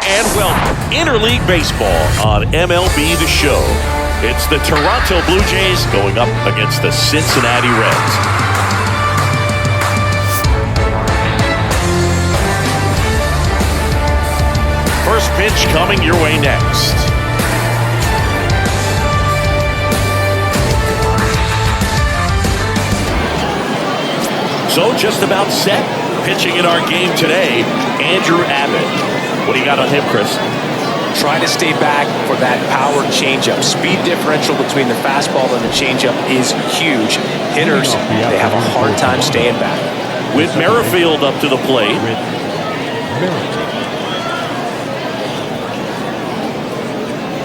and welcome Interleague Baseball on MLB The Show. It's the Toronto Blue Jays going up against the Cincinnati Reds. First pitch coming your way next. So just about set. Pitching in our game today, Andrew Abbott. What do you got on him, Chris? Trying to stay back for that power changeup. Speed differential between the fastball and the changeup is huge. Hitters, they have a hard time staying back. With Merrifield up to the plate.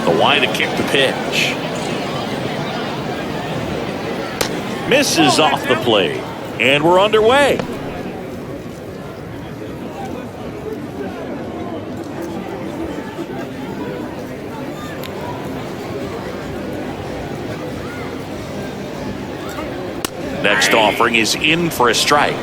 The line to kick the pitch. Misses off the plate. And we're underway. Next offering is in for a strike.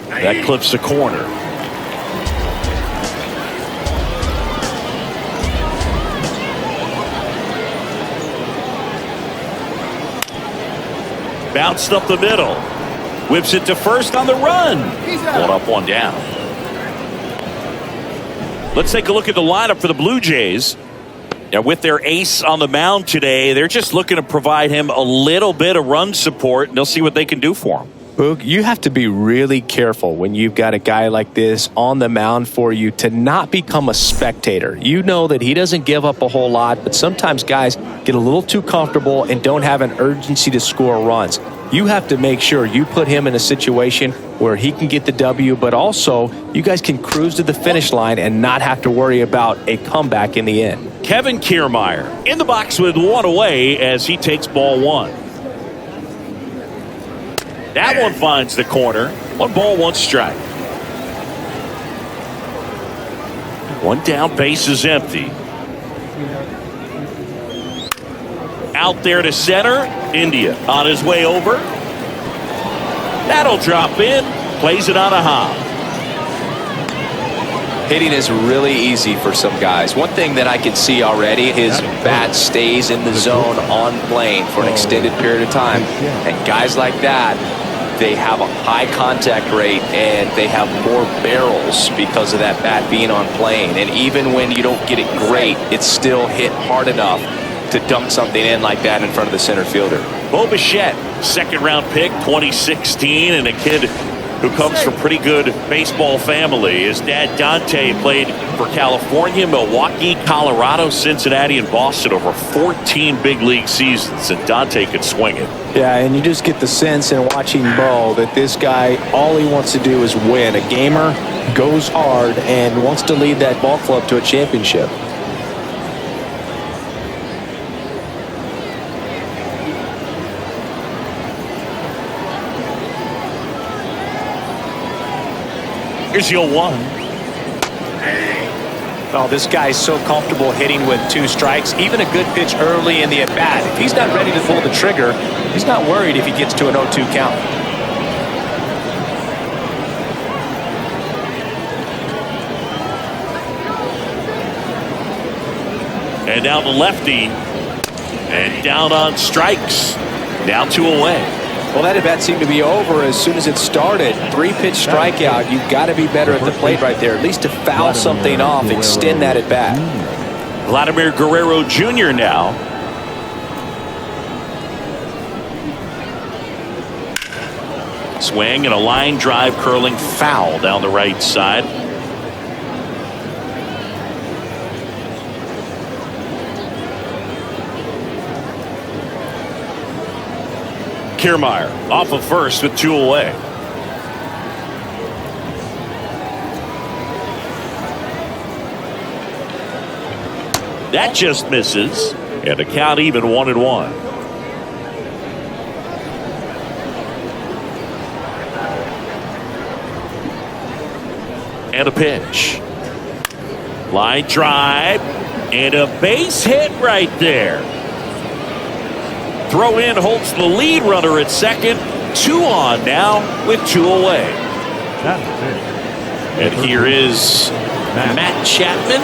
That clips the corner. Bounced up the middle. Whips it to first on the run. One up, one down. Let's take a look at the lineup for the Blue Jays. Now, with their ace on the mound today, they're just looking to provide him a little bit of run support, and they'll see what they can do for him. Boog, you have to be really careful when you've got a guy like this on the mound for you to not become a spectator. You know that he doesn't give up a whole lot, but sometimes guys get a little too comfortable and don't have an urgency to score runs. You have to make sure you put him in a situation where he can get the W, but also you guys can cruise to the finish line and not have to worry about a comeback in the end. Kevin Kiermaier in the box with one away as he takes ball one. That one finds the corner. 1 ball, 1 strike. One down, base is empty. Out there to center. India on his way over. That'll drop in. Plays it on a hop. Hitting is really easy for some guys. One thing that I can see already, his bat stays in the zone on plane for an extended period of time. And guys like that, they have a high contact rate and they have more barrels because of that bat being on plane. And even when you don't get it great, it's still hit hard enough to dump something in like that in front of the center fielder. Bo Bichette, second round pick, 2016, and a kid who comes from pretty good baseball family. His dad, Dante, played for California, Milwaukee, Colorado, Cincinnati, and Boston over 14 big league seasons, and Dante could swing it. Yeah, and you just get the sense in watching Bo that this guy, all he wants to do is win. A gamer, goes hard, and wants to lead that ball club to a championship. Here's your 1. Oh, this guy's so comfortable hitting with 2 strikes. Even a good pitch early in the at-bat. If he's not ready to pull the trigger, he's not worried if he gets to an 0-2 count. And down the lefty. And down on strikes. Down 2 away. Well, that at-bat seemed to be over as soon as it started. 3-pitch strikeout. You've got to be better at the plate right there, at least to foul something off, extend that at-bat. Vladimir Guerrero Jr. now. Swing and a line drive curling foul down the right side. Kiermaier off of first with 2 away. That just misses, and the count even 1-1. And a pitch. Line drive and a base hit right there. Throw in holds the lead runner at second. 2 on now with 2 away. And here is Matt Chapman.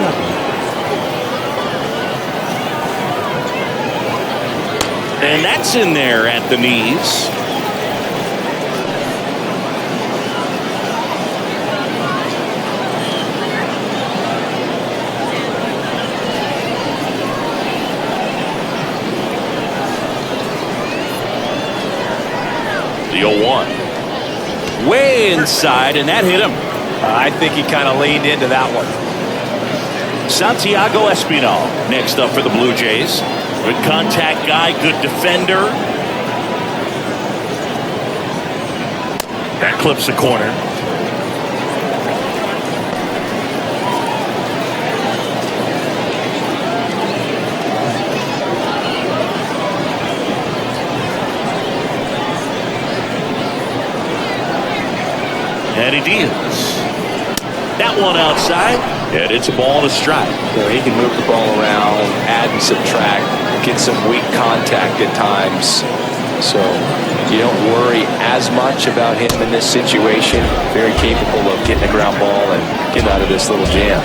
And that's in there at the knees. The 0-1. Way inside, and that hit him. I think he kind of leaned into that one. Santiago Espinal next up for the Blue Jays. Good contact guy, good defender. That clips the corner. And he deals. That one outside, and it's a ball to strike. He can move the ball around, add and subtract, get some weak contact at times. So you don't worry as much about him in this situation. Very capable of getting a ground ball and getting out of this little jam.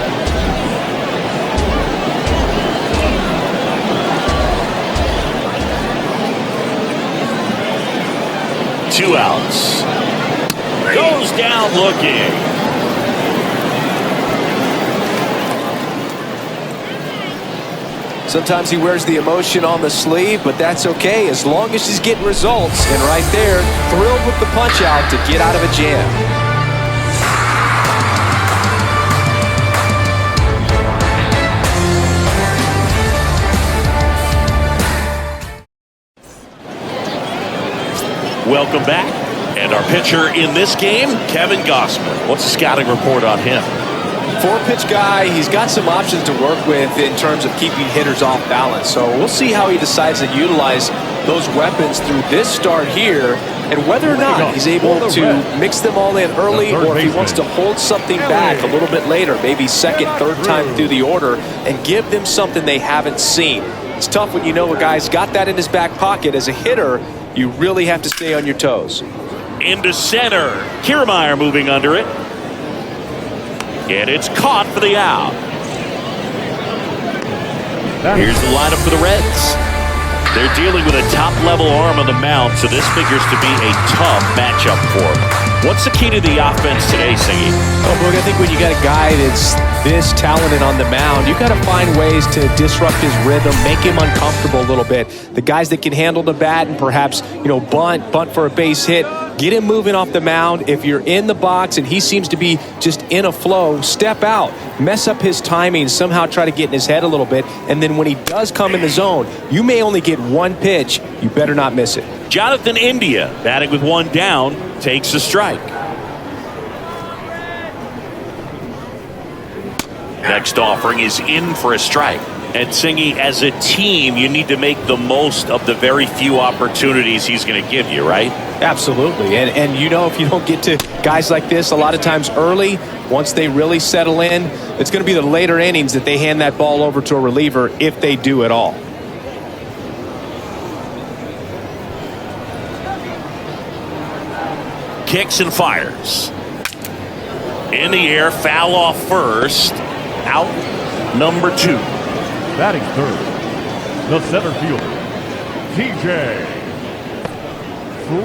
Two outs. Goes down looking. Sometimes he wears the emotion on the sleeve, but that's okay as long as he's getting results. And right there, thrilled with the punch out to get out of a jam. Welcome back. And our pitcher in this game, Kevin Gausman. What's the scouting report on him? 4-pitch guy. He's got some options to work with in terms of keeping hitters off balance. So we'll see how he decides to utilize those weapons through this start here and whether or not he's able to mix them all in early or if he wants to hold something back a little bit later, maybe second, third time through the order and give them something they haven't seen. It's tough when you know a guy's got that in his back pocket. As a hitter, you really have to stay on your toes. Into center. Kiermaier moving under it. And it's caught for the out. Here's the lineup for the Reds. They're dealing with a top-level arm on the mound, so this figures to be a tough matchup for them. What's the key to the offense today, Singy? Oh, Boog, I think when you got a guy that's this talented on the mound, you got to find ways to disrupt his rhythm, make him uncomfortable a little bit. The guys that can handle the bat and perhaps, bunt for a base hit, get him moving off the mound. If you're in the box and he seems to be just in a flow, step out, mess up his timing, somehow try to get in his head a little bit. And then when he does come in the zone, you may only get one pitch. You better not miss it. Jonathan India, batting with one down, takes a strike. Next offering is in for a strike. And Singy, as a team, you need to make the most of the very few opportunities he's going to give you, right? Absolutely. And if you don't get to guys like this a lot of times early, once they really settle in, it's going to be the later innings that they hand that ball over to a reliever if they do at all. Kicks and fires. In the air, foul off first. Out number 2. Batting third, the center fielder, TJ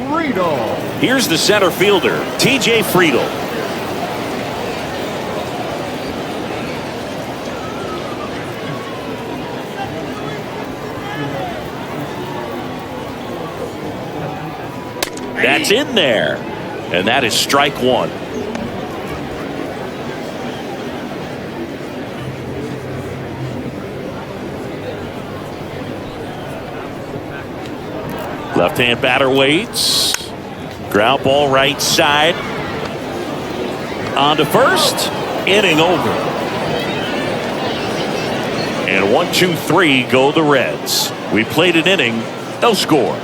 Friedel. Here's the center fielder, TJ Friedel. That's in there. And that is strike 1. Left-hand batter waits. Ground ball right side. On to first. Inning over. And 1, 2, 3 go the Reds. We played an inning. No score.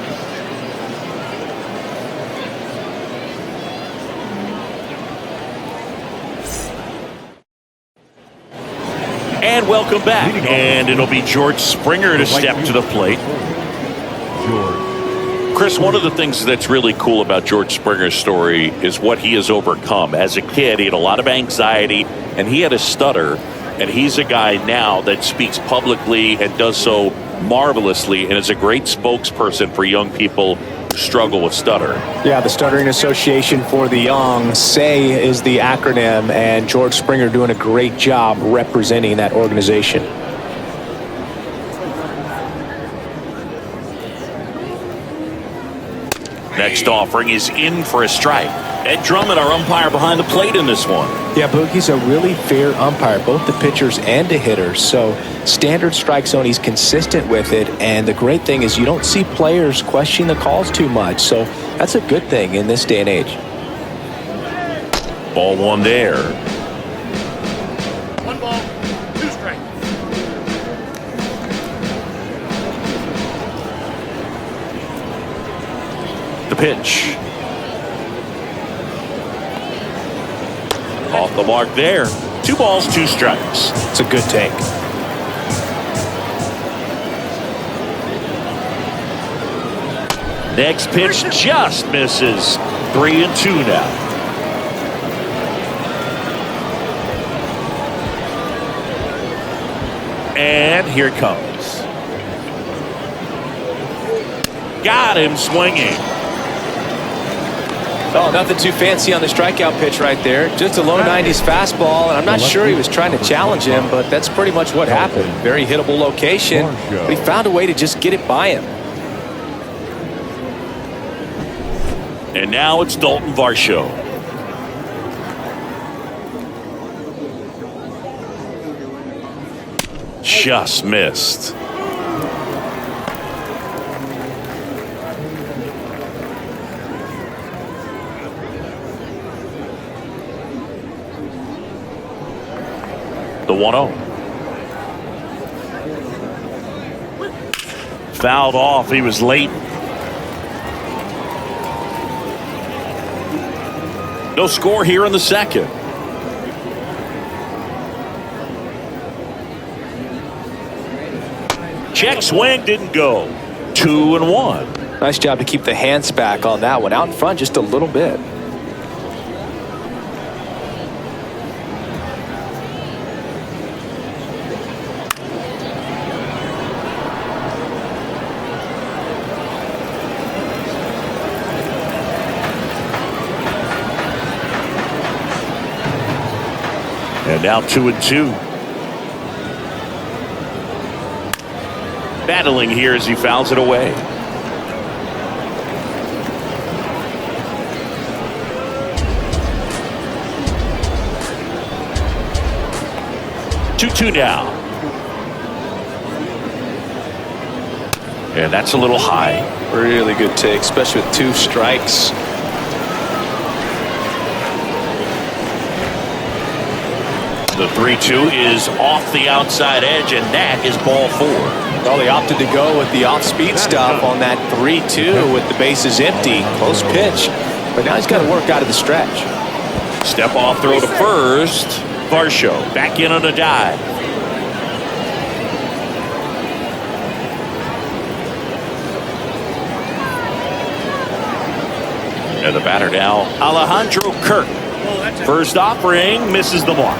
And welcome back. And it'll be George Springer to step to the plate. George. Chris, one of the things that's really cool about George Springer's story is what he has overcome. As a kid, he had a lot of anxiety, and he had a stutter, and he's a guy now that speaks publicly and does so marvelously and is a great spokesperson for young people who struggle with stutter. Yeah, the Stuttering Association for the Young, SAY is the acronym, and George Springer doing a great job representing that organization. Next offering is in for a strike. Ed Drummond, our umpire behind the plate in this one. Yeah, Boogie's a really fair umpire, both the pitchers and the hitters. So standard strike zone, he's consistent with it. And the great thing is you don't see players question the calls too much. So that's a good thing in this day and age. Ball one there. 1 ball, 2 strikes. The pitch. Off the mark there. 2 balls, 2 strikes. It's a good take. Next pitch just misses. 3-2 now. And here it comes. Got him swinging. Oh, nothing too fancy on the strikeout pitch right there. Just a low 90s fastball, and I'm not sure he was trying to challenge him, but that's pretty much what happened. Very hittable location, but he found a way to just get it by him. And now it's Dalton Varsho. Just missed. The 1-0. Fouled off. He was late. No score here in the second. Check swing didn't go. 2-1. Nice job to keep the hands back on that one. Out in front just a little bit. And now 2-2. Battling here as he fouls it away. Two now. And that's a little high. Really good take, especially with 2 strikes. The 3-2 is off the outside edge, and that is ball 4. Well, they opted to go with the off-speed stuff on that 3-2 with the bases empty. Close pitch, but now he's got to work out of the stretch. Step off throw to first. Varsho back in on a dive. And the batter now, Alejandro Kirk. First offering misses the mark.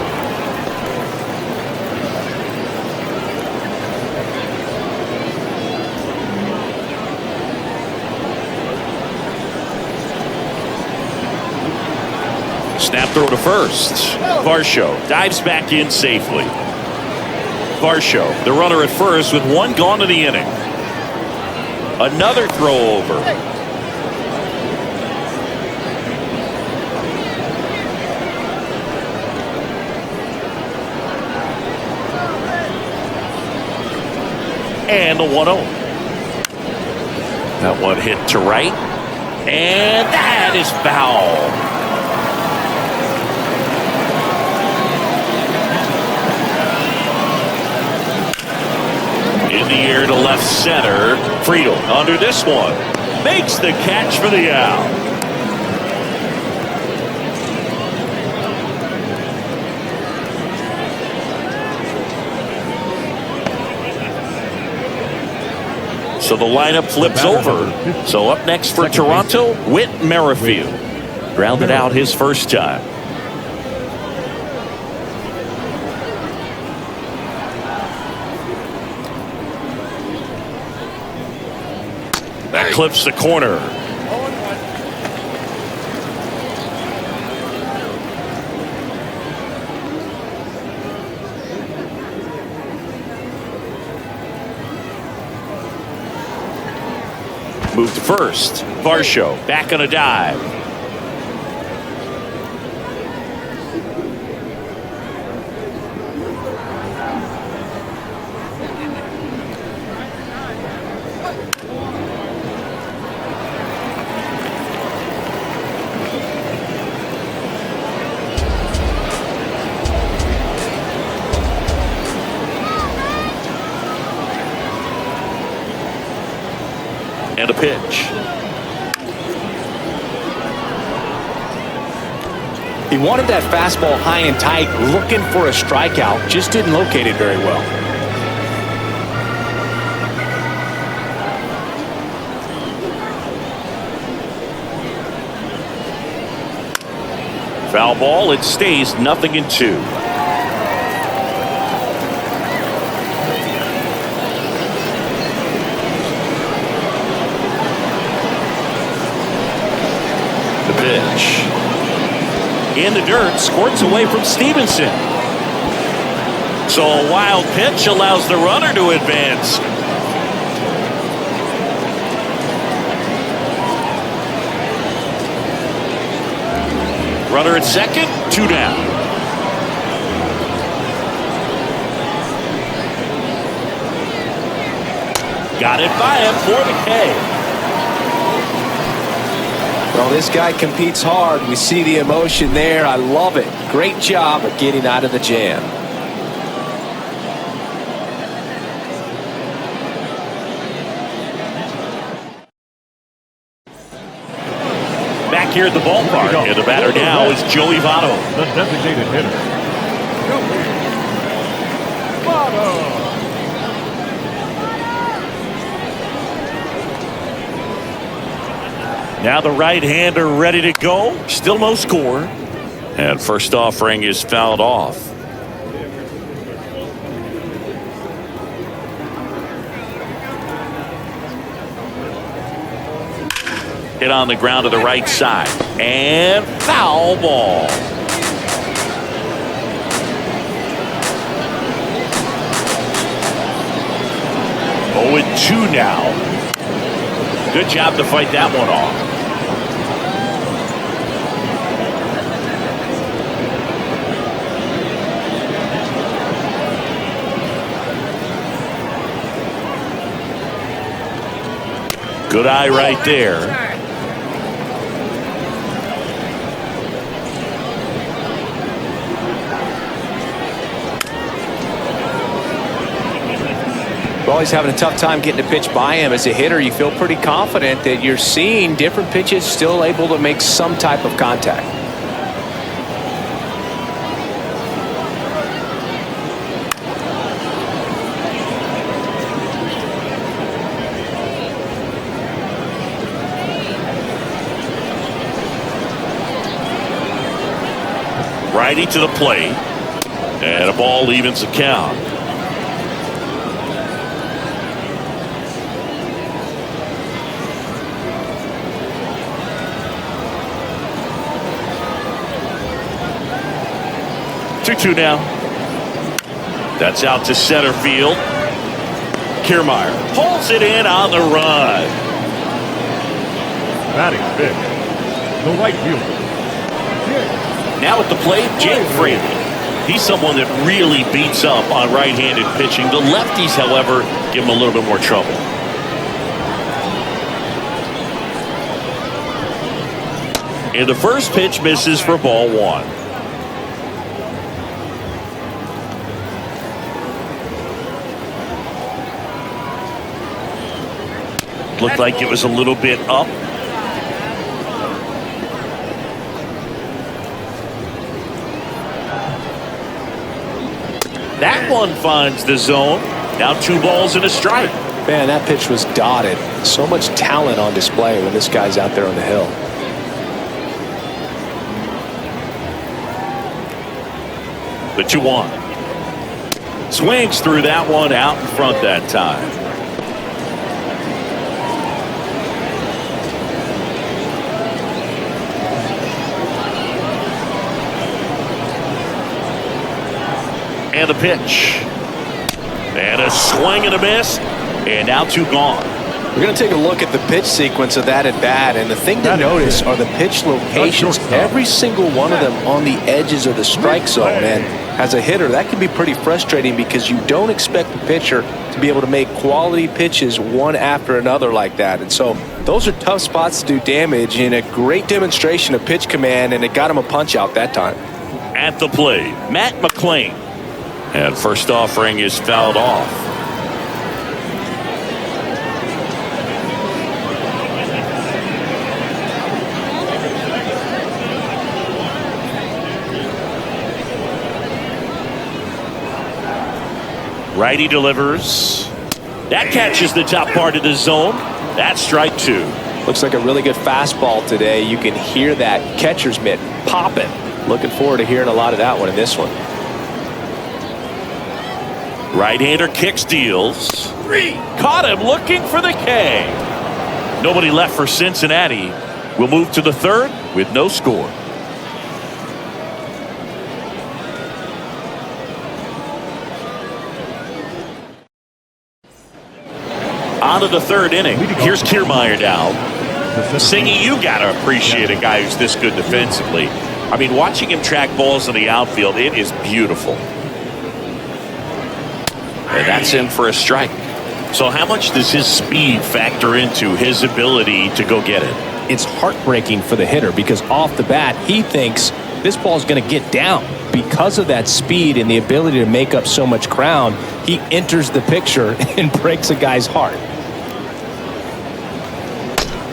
Snap throw to first. Varsho dives back in safely. Varsho, the runner at first with 1 gone in the inning. Another throw over. And the 1-0. That one hit to right. And that is foul. In the air to left center. Friedel under this one. Makes the catch for the out. So the lineup flips over. So up next for Toronto, Whit Merrifield. Grounded out his first time. That clips the corner. Move to first. Varsho back on a dive. And a pitch. He wanted that fastball high and tight, looking for a strikeout, just didn't locate it very well. Foul ball. It stays 0-2. Pitch. In the dirt, squirts away from Stevenson. So a wild pitch allows the runner to advance. Runner at second, 2 down. Got it by him for the K. Well, this guy competes hard. We see the emotion there. I love it. Great job of getting out of the jam. Back here at the ballpark, and the batter now is Joey Votto. The designated hitter, Joey Votto. Now the right-hander ready to go. Still no score. And first offering is fouled off. Hit on the ground to the right side. And foul ball. Oh, and 2 now. Good job to fight that one off. Good eye right there. Well, he's having a tough time getting a pitch by him. As a hitter, you feel pretty confident that you're seeing different pitches still able to make some type of contact. Righty to the plate. And a ball evens the count. Two now. That's out to center field. Kiermaier pulls it in on the run. Batting fifth, the right fielder. Now at the plate, Jake Fraley. He's someone that really beats up on right-handed pitching. The lefties, however, give him a little bit more trouble. And the first pitch misses for ball 1. Looked like it was a little bit up. That one finds the zone. Now 2 balls and a strike. Man, that pitch was dotted. So much talent on display when this guy's out there on the hill. The 2-1. Swings through that one out in front that time. And the pitch. And a swing and a miss. And now 2 gone. We're going to take a look at the pitch sequence of that at bat, and the thing to notice are the pitch locations. Every single one of them on the edges of the strike zone. And as a hitter, that can be pretty frustrating because you don't expect the pitcher to be able to make quality pitches one after another like that. And so those are tough spots to do damage, and a great demonstration of pitch command, and it got him a punch out that time. At the plate, Matt McClain. And first offering is fouled off. Righty delivers. That catches the top part of the zone. That's strike 2. Looks like a really good fastball today. You can hear that catcher's mitt popping. Looking forward to hearing a lot of that one in this one. Right-hander kicks, deals. Caught him looking for the K. Nobody left for Cincinnati. We'll move to the 3rd with no score. On to the 3rd inning. Here's Kiermaier now. Singy, you got to appreciate a guy who's this good defensively. I mean, watching him track balls in the outfield, it is beautiful. And that's in for a strike. So how much does his speed factor into his ability to go get it? It's heartbreaking for the hitter because off the bat, he thinks this ball's going to get down. Because of that speed and the ability to make up so much ground, he enters the picture and breaks a guy's heart.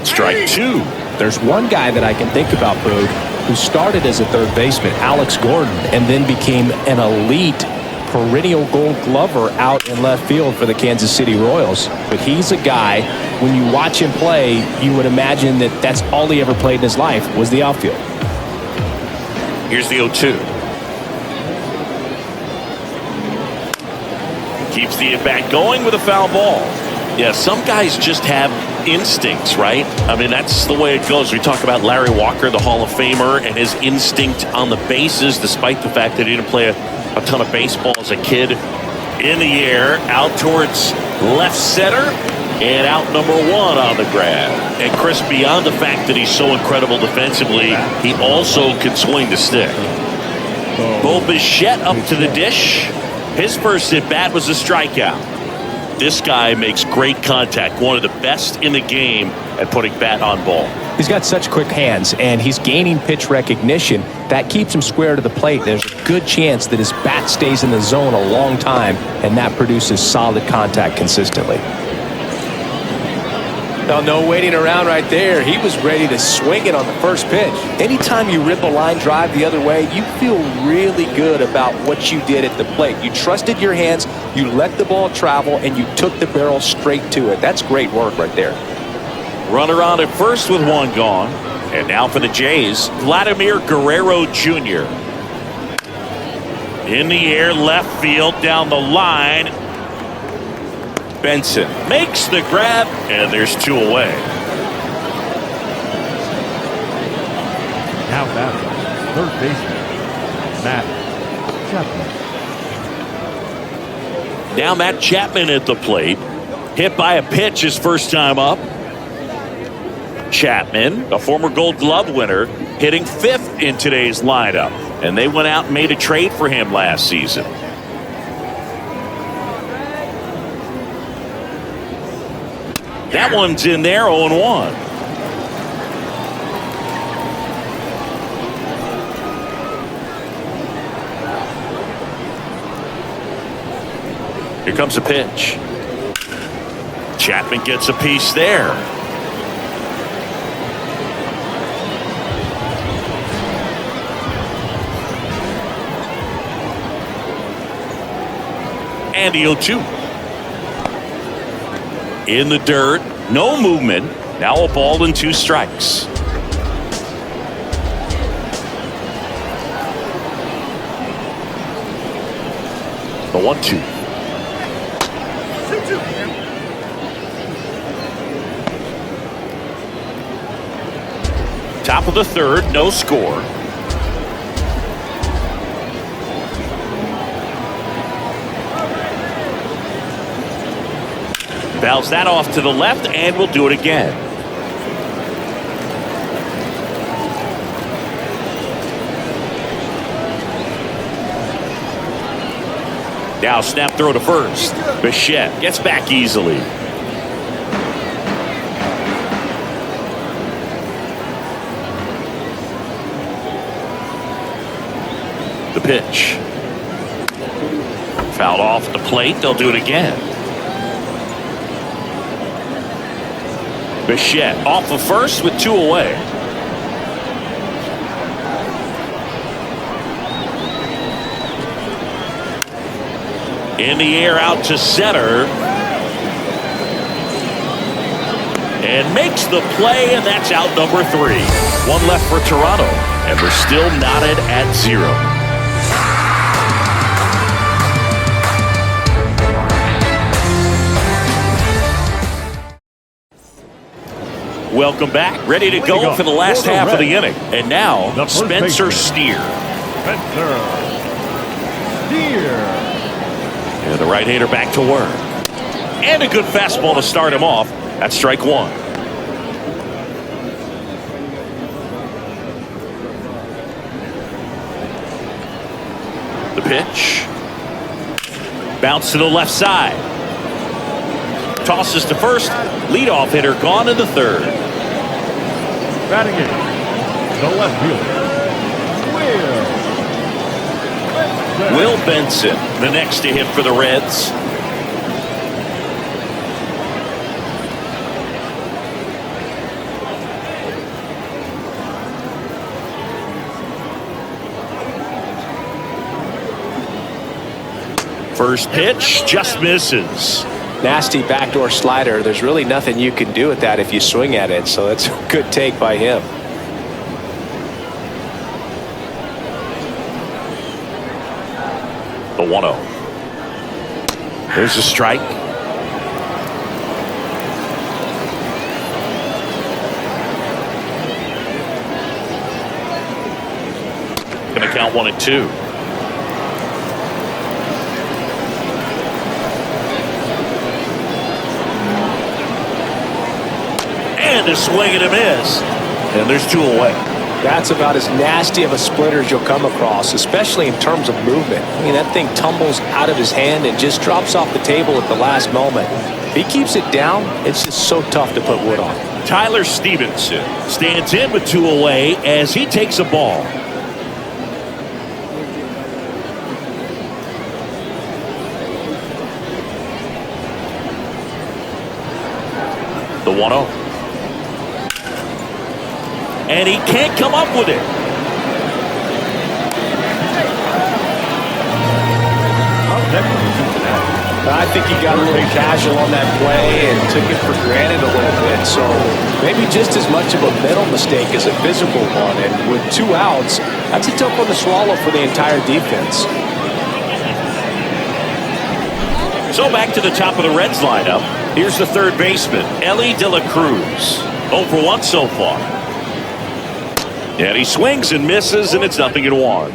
Strike 2. There's one guy that I can think about, Boog, who started as a third baseman, Alex Gordon, and then became an elite perennial Gold Glover out in left field for the Kansas City Royals. But he's a guy, when you watch him play, you would imagine that that's all he ever played in his life was the outfield. Here's the 0-2. Keeps the at-bat going with a foul ball. Yeah, some guys just have instincts, right? I mean, that's the way it goes. We talk about Larry Walker, the Hall of Famer, and his instinct on the bases, despite the fact that he didn't play a ton of baseball as a kid. In the air, out towards left center, and out number 1 on the grab. And Chris, beyond the fact that he's so incredible defensively, he also can swing the stick. Bo Bichette up to the dish. His first at bat was a strikeout. This guy makes great contact, one of the best in the game at putting bat on ball. He's got such quick hands, and he's gaining pitch recognition. That keeps him square to the plate. There's a good chance that his bat stays in the zone a long time, and that produces solid contact consistently. No waiting around right there. He was ready to swing it on the first pitch. Anytime you rip a line drive the other way, you feel really good about what you did at the plate. You trusted your hands, you let the ball travel, and you took the barrel straight to it. That's great work right there. Runner on at first with 1 gone. And now for the Jays, Vladimir Guerrero Jr. In the air, left field, down the line. Benson makes the grab, and there's 2 away. Now batting, 3rd baseman, Matt Chapman. Now Matt Chapman at the plate. Hit by a pitch his first time up. Chapman, a former Gold Glove winner, hitting 5th in today's lineup. And they went out and made a trade for him last season. That one's in there, 0-1. Here comes a pitch. Chapman gets a piece there. And the 0-2. In the dirt, no movement. Now a ball and 2 strikes. The 1-2. Top of the third, no score. Fouls that off to the left, and we'll do it again. Now snap throw to first. Bichette gets back easily. The pitch. Fouled off the plate. They'll do it again. Bichette off of first with 2 away. In the air out to center. And makes the play, and that's out number 3. 1 left for Toronto, and we're still knotted at 0. Welcome back. Ready to go for the last half of the inning. And now, Spencer Steer. Spencer Steer. And the right-hander back to work. And a good fastball to start him off. That's strike 1. The pitch. Bounce to the left side. Tosses to first. Leadoff hitter gone in the third. Batting in the left fielder, Will Benson, the next to hit for the Reds. First pitch just misses. Nasty backdoor slider. There's really nothing you can do with that if you swing at it. So that's a good take by him. The 1-0. There's a strike. Gonna count 1-2. And a swing and a miss. And there's 2 away. That's about as nasty of a splitter as you'll come across, especially in terms of movement. I mean, that thing tumbles out of his hand and just drops off the table at the last moment. If he keeps it down, it's just so tough to put wood on. Tyler Stevenson stands in with 2 away as he takes a ball. The 1-0. And he can't come up with it. I think he got a little casual on that play and took it for granted a little bit. So maybe just as much of a mental mistake as a physical one. And with 2 outs, that's a tough one to swallow for the entire defense. So back to the top of the Reds lineup. Here's the third baseman, Ellie De La Cruz. 0 for 1 so far. And he swings and misses, and it's 0-1.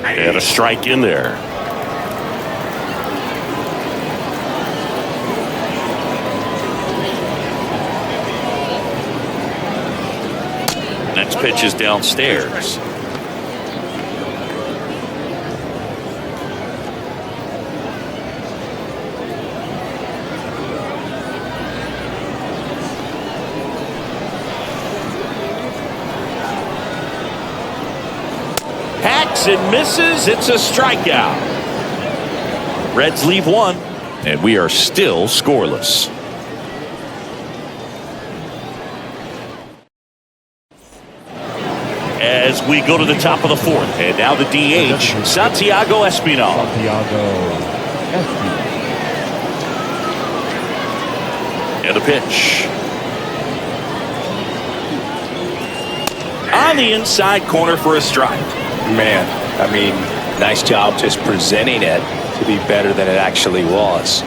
And a strike in there. Next pitch is downstairs. Hacks and misses. It's a strikeout. Reds leave 1. And we are still scoreless. As we go to the top of the fourth. And now the DH, Santiago Espinal. And the pitch. On the inside corner for a strike. Man, I mean, nice job just presenting it to be better than it actually was.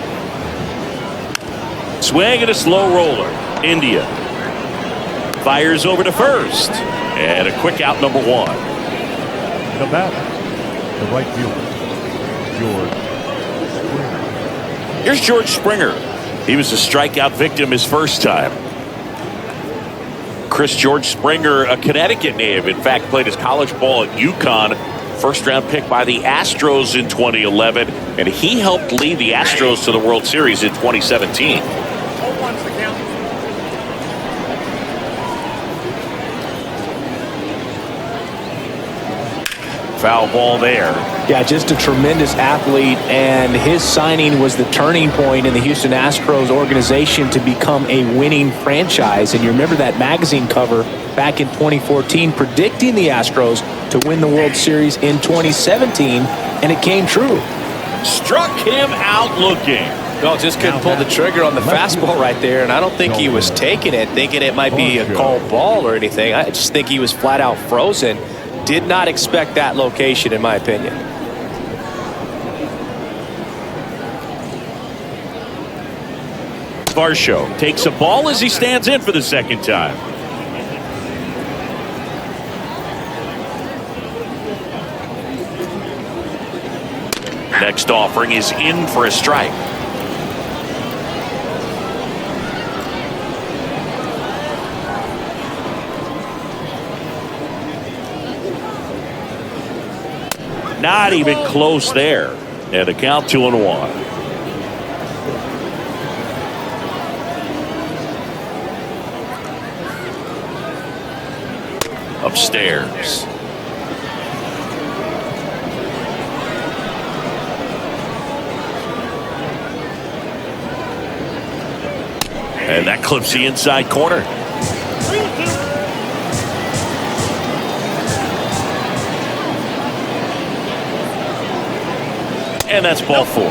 Swing and a slow roller. India fires over to first. And a quick out, number one. The batter, the right fielder, George Springer. Here's George Springer. He was a strikeout victim his first time. George Springer, a Connecticut native, in fact, played his college ball at UConn. First round pick by the Astros in 2011, and he helped lead the Astros to the World Series in 2017. Foul ball there. Yeah, just a tremendous athlete, and his signing was the turning point in the Houston Astros organization to become a winning franchise. And you remember that magazine cover back in 2014 predicting the Astros to win the World Series in 2017, and it came true. Struck him out looking. No, just couldn't pull the trigger on the fastball right there, and I don't think he was taking it, thinking it might be a called ball or anything. I just think he was flat out frozen. Did not expect that location, in my opinion. Varsho takes a ball as he stands in for the second time. Next offering is in for a strike. Not even close there. And the count 2-1. Upstairs. And that clips the inside corner. And that's ball four.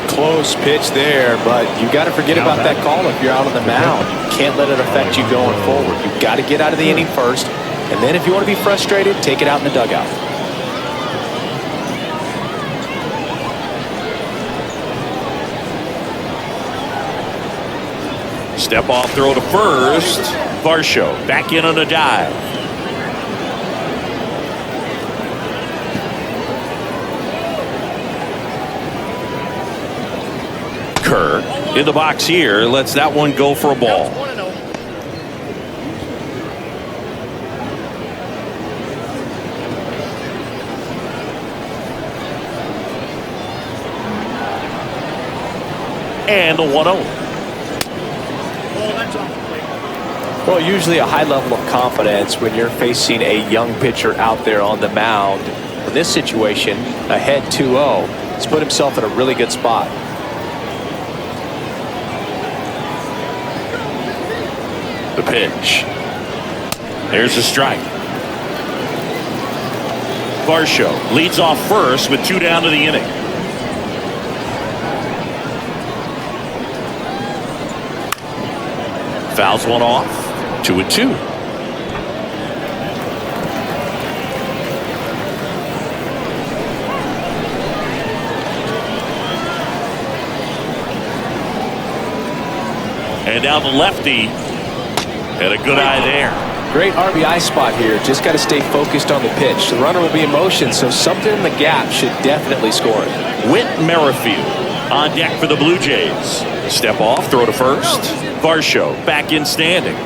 Close pitch there, but you got to forget about that call if you're out on the mound. You can't let it affect you going forward. You've got to get out of the inning first, and then if you want to be frustrated, take it out in the dugout. Step off throw to first. Varsho back in on a dive. Kerr in the box here, lets that one go for a ball. And the 1-0. Well, usually a high level of confidence when you're facing a young pitcher out there on the mound. In this situation, ahead 2-0, he's put himself in a really good spot. The pitch. There's a strike. Varsho leads off first with 2 down to the inning. Fouls one off. 2-2. And now the lefty. And a good eye there. Great RBI spot here. Just got to stay focused on the pitch. The runner will be in motion, so something in the gap should definitely score it. Whit Merrifield on deck for the Blue Jays. Step off, throw to first. Varsho back in standing.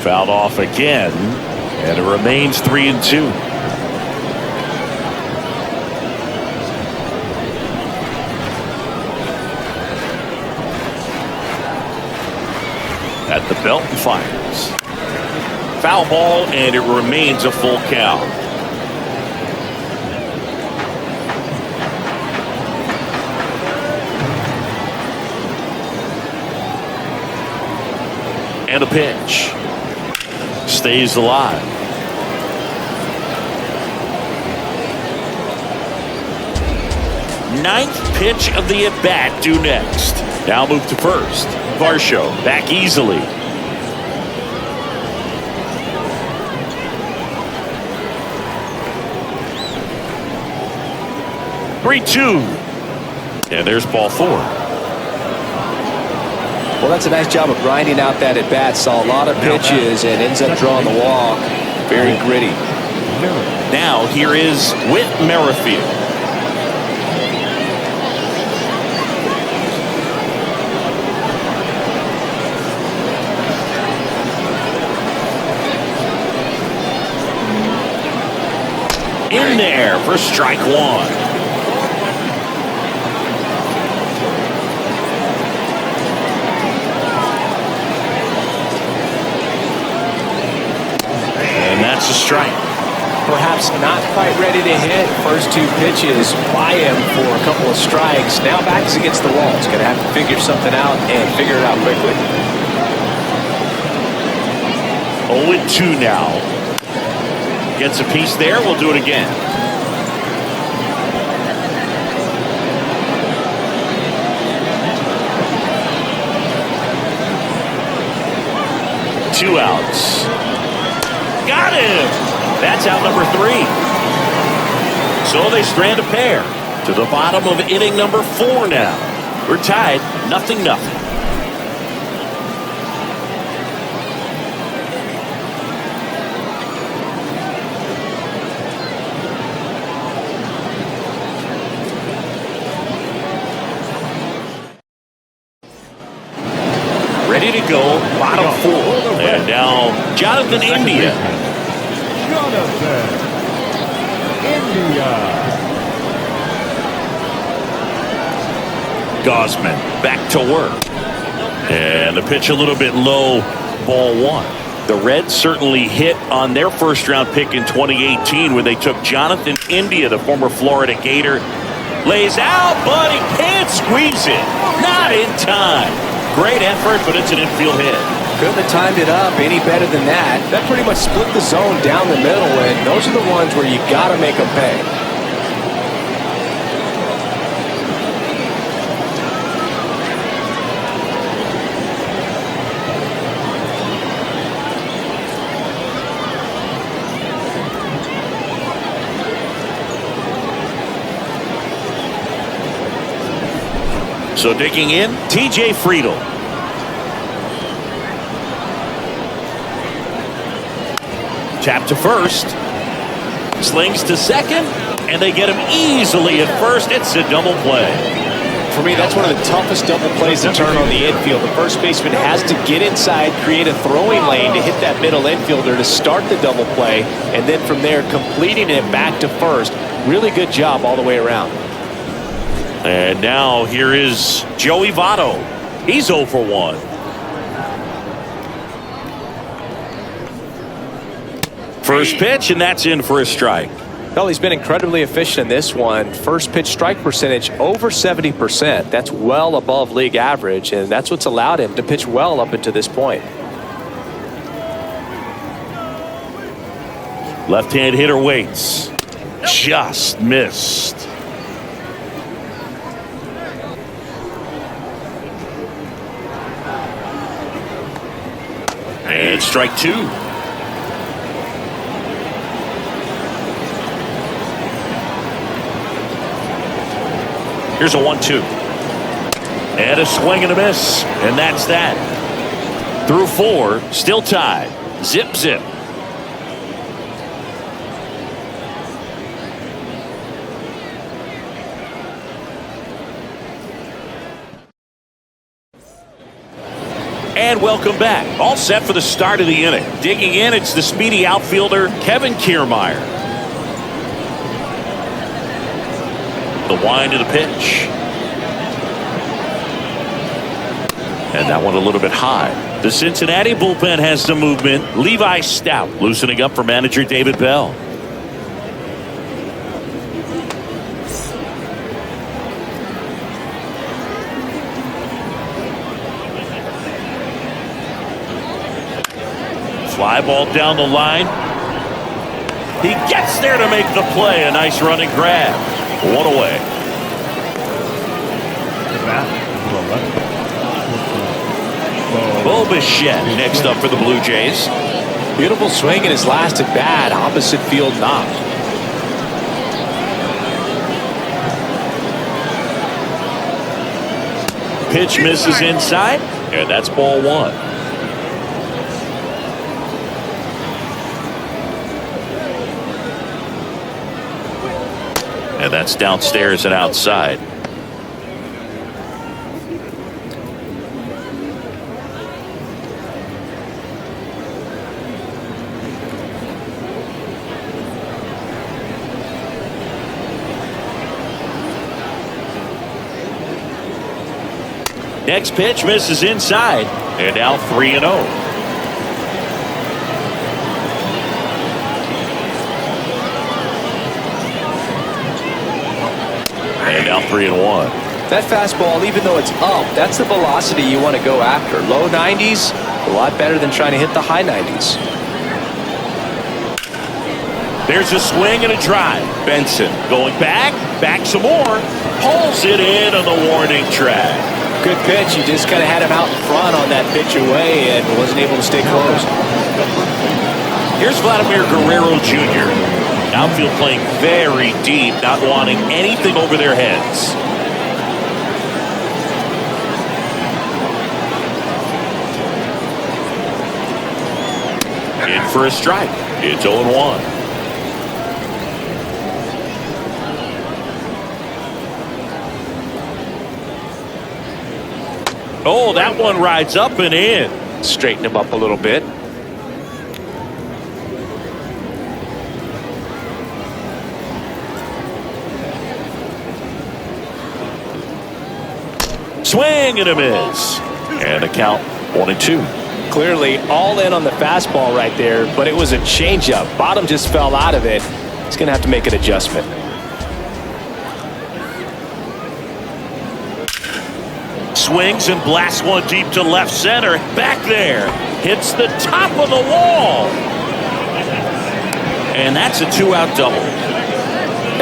Fouled off again, and it remains 3-2. At the belt and fires. Foul ball, and it remains a full count. And a pitch. Stays alive. Ninth pitch of the at-bat due next. Now move to first. Varsho back easily. Three-two. And there's ball four. Well, that's a nice job of grinding out that at-bat. Saw a lot of pitches and ends up drawing the walk. Very gritty. Now here is Whit Merrifield. In there for strike one. And that's a strike. Perhaps not quite ready to hit. First two pitches by him for a couple of strikes. Now backs against the wall. He's going to have to figure something out and figure it out quickly. 0-2 now. Gets a piece there. We'll do it again. Two outs. Got him. That's out number three. So they strand a pair to the bottom of inning number 4 now. We're tied 0-0. Ready to go, bottom 4. And now Jonathan India. Jonathan India. Gosman back to work. And the pitch a little bit low, ball 1. The Reds certainly hit on their first round pick in 2018 when they took Jonathan India, the former Florida Gator. Lays out, but he can't squeeze it. Not in time. Great effort, but it's an infield hit. Couldn't have timed it up any better than that. That pretty much split the zone down the middle, and those are the ones where you got to make them pay. So digging in, TJ Friedel. Tap to first. Slings to second. And they get him easily at first. It's a double play. For me, that's one of the toughest double plays to turn on the infield. The first baseman has to get inside, create a throwing lane to hit that middle infielder to start the double play. And then from there, completing it back to first. Really good job all the way around. And now here is Joey Votto. He's 0 for 1. First pitch, and that's in for a strike. Well, he's been incredibly efficient in this one. First pitch strike percentage over 70%. That's well above league average, and that's what's allowed him to pitch well up until this point. Left-hand hitter waits. Just missed. And strike 2. Here's a 1-2. And a swing and a miss. And that's that. Through 4, still tied. Zip, zip. And welcome back. All set for the start of the inning. Digging in, it's the speedy outfielder, Kevin Kiermaier. The wind of the pitch. And that one a little bit high. The Cincinnati bullpen has some movement. Levi Stout loosening up for manager David Bell. Fly ball down the line. He gets there to make the play. A nice running grab. One away. Bo Bichette next up for the Blue Jays. Beautiful swing in his last at bat. Opposite field knock. Pitch misses inside. And that's ball one. And that's downstairs and outside. Next pitch misses inside. And now 3-0. And now 3-1. That fastball, even though it's up, that's the velocity you want to go after. Low 90s, a lot better than trying to hit the high 90s. There's a swing and a drive. Benson going back some more. Pulls it in on the warning track. Good pitch. You just kind of had him out in front on that pitch away and wasn't able to stay close. Here's Vladimir Guerrero Jr. Outfield playing very deep, not wanting anything over their heads. In for a strike. It's 0-1. Oh, that one rides up and in. Straighten him up a little bit. Swing and a miss. And a count 1-2. Clearly all in on the fastball right there, but it was a changeup. Bottom just fell out of it. He's going to have to make an adjustment. Swings and blasts one deep to left center. Back there. Hits the top of the wall. And that's a 2-out double.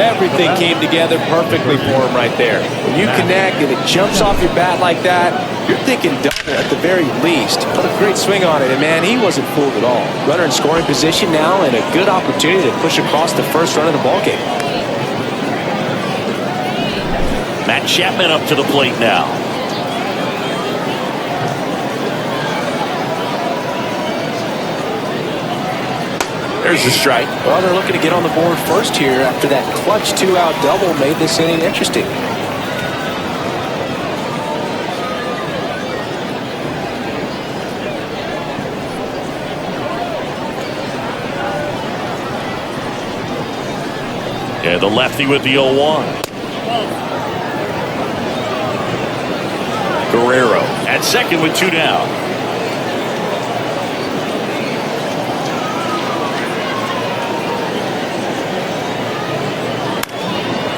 Everything came together perfectly for him right there. When you connect and it jumps off your bat like that, you're thinking double at the very least. What a great swing on it, and man, he wasn't fooled at all. Runner in scoring position now and a good opportunity to push across the first run of the ballgame. Matt Chapman up to the plate now. There's a strike. Well, they're looking to get on the board first here after that clutch 2-out double made this inning interesting. And the lefty with the 0-1. Guerrero at second with 2 down.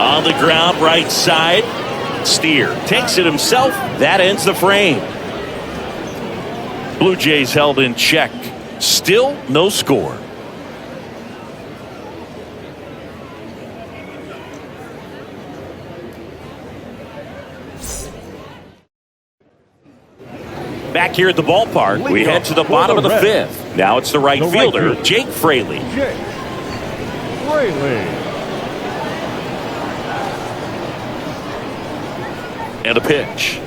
On the ground, right side. Steer takes it himself. That ends the frame. Blue Jays held in check. Still no score. Back here at the ballpark, we head to the bottom of the 5th. Now it's the right fielder, Jake Fraley. And a pitch.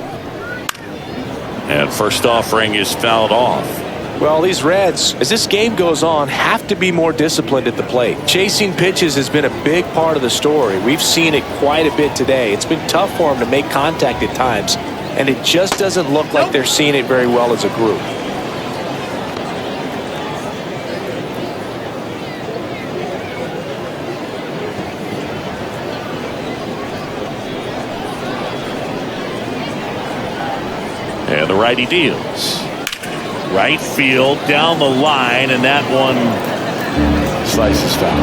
And first offering is fouled off. Well, these Reds, as this game goes on, have to be more disciplined at the plate. Chasing pitches has been a big part of the story. We've seen it quite a bit today. It's been tough for them to make contact at times, and it just doesn't look like they're seeing it very well as a group. And the righty deals. Right field, down the line, and that one slices foul.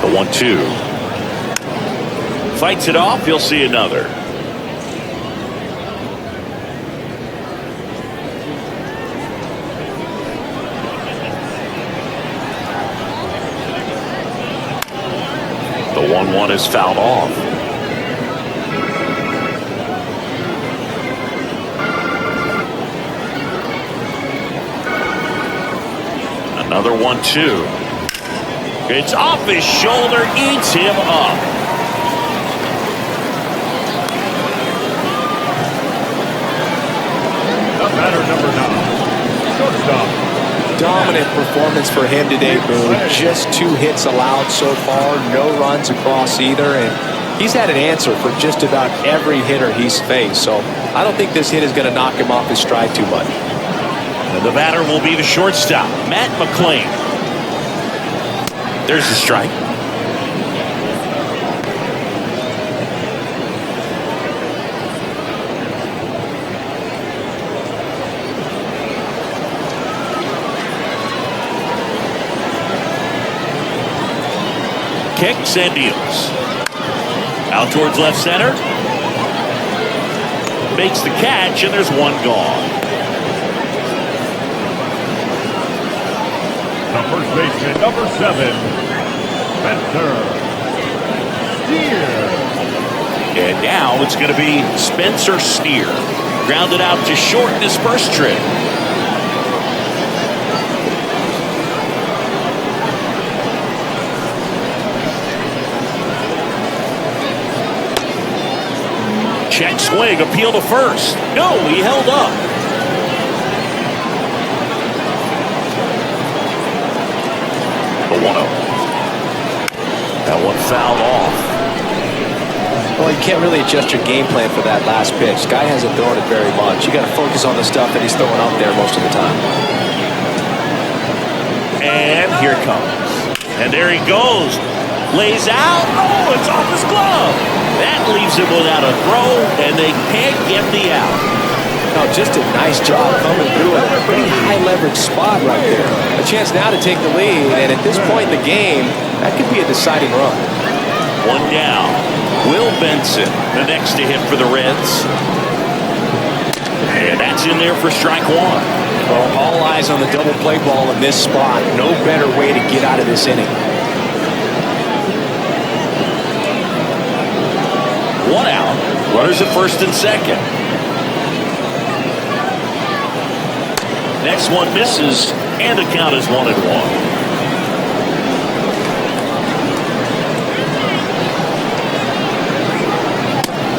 The 1-2. Fights it off. You'll see another. The 1-1 is fouled off. Another 1-2. It's off his shoulder, eats him up. Batter number 9, shortstop. Dominant performance for him today, Boo. Just 2 hits allowed so far, no runs across either, and he's had an answer for just about every hitter he's faced. So I don't think this hit is going to knock him off his stride too much. And the batter will be the shortstop, Matt McClain. There's the strike. Kicks and deals. Out towards left center. Makes the catch, and there's one gone. The first baseman, number 7, Spencer Steer. And now it's going to be Spencer Steer. Grounded out to short in his first trip. Check swing, appeal to first. No, he held up. The 1-0. That one fouled off. Well, you can't really adjust your game plan for that last pitch. Guy hasn't thrown it very much. You got to focus on the stuff that he's throwing up there most of the time. And here it comes. And there he goes. Lays out. Oh, it's off his glove. That leaves him without a throw, and they can't get the out. Oh, just a nice job coming through a pretty high leverage spot right there. A chance now to take the lead, and at this point in the game, that could be a deciding run. One down. Will Benson, the next to hit for the Reds. And that's in there for strike 1. Well, all eyes on the double play ball in this spot. No better way to get out of this inning. 1 out. Runners at first and second. Next one misses, and the count is 1-1.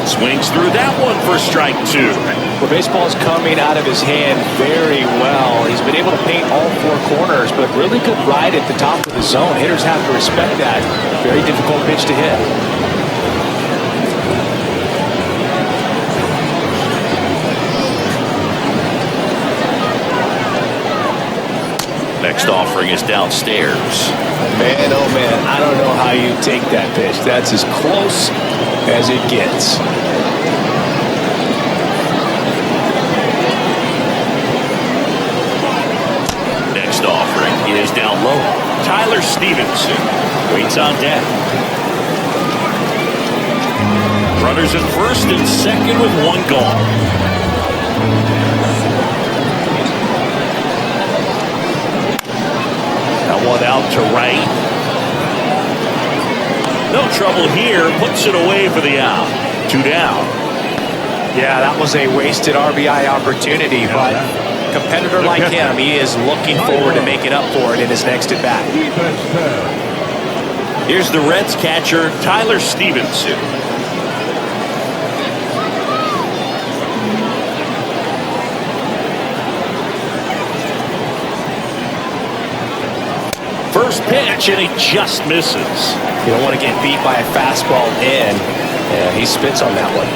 Swings through that one for strike 2. Well, baseball's coming out of his hand very well. He's been able to paint all 4 corners, but really good ride at the top of the zone. Hitters have to respect that. Very difficult pitch to hit. Next offering is downstairs. Man, oh man, I don't know how you take that pitch. That's as close as it gets. Next offering is down low. Tyler Stevenson waits on deck. Runners at first and second with 1 gone. One out to right. No trouble here. Puts it away for the out. 2 down. Yeah, that was a wasted RBI opportunity, but a competitor like him, he is looking forward to making up for it in his next at bat. Here's the Reds catcher, Tyler Stevenson. First pitch, and he just misses. You don't want to get beat by a fastball in. Yeah, he spits on that one.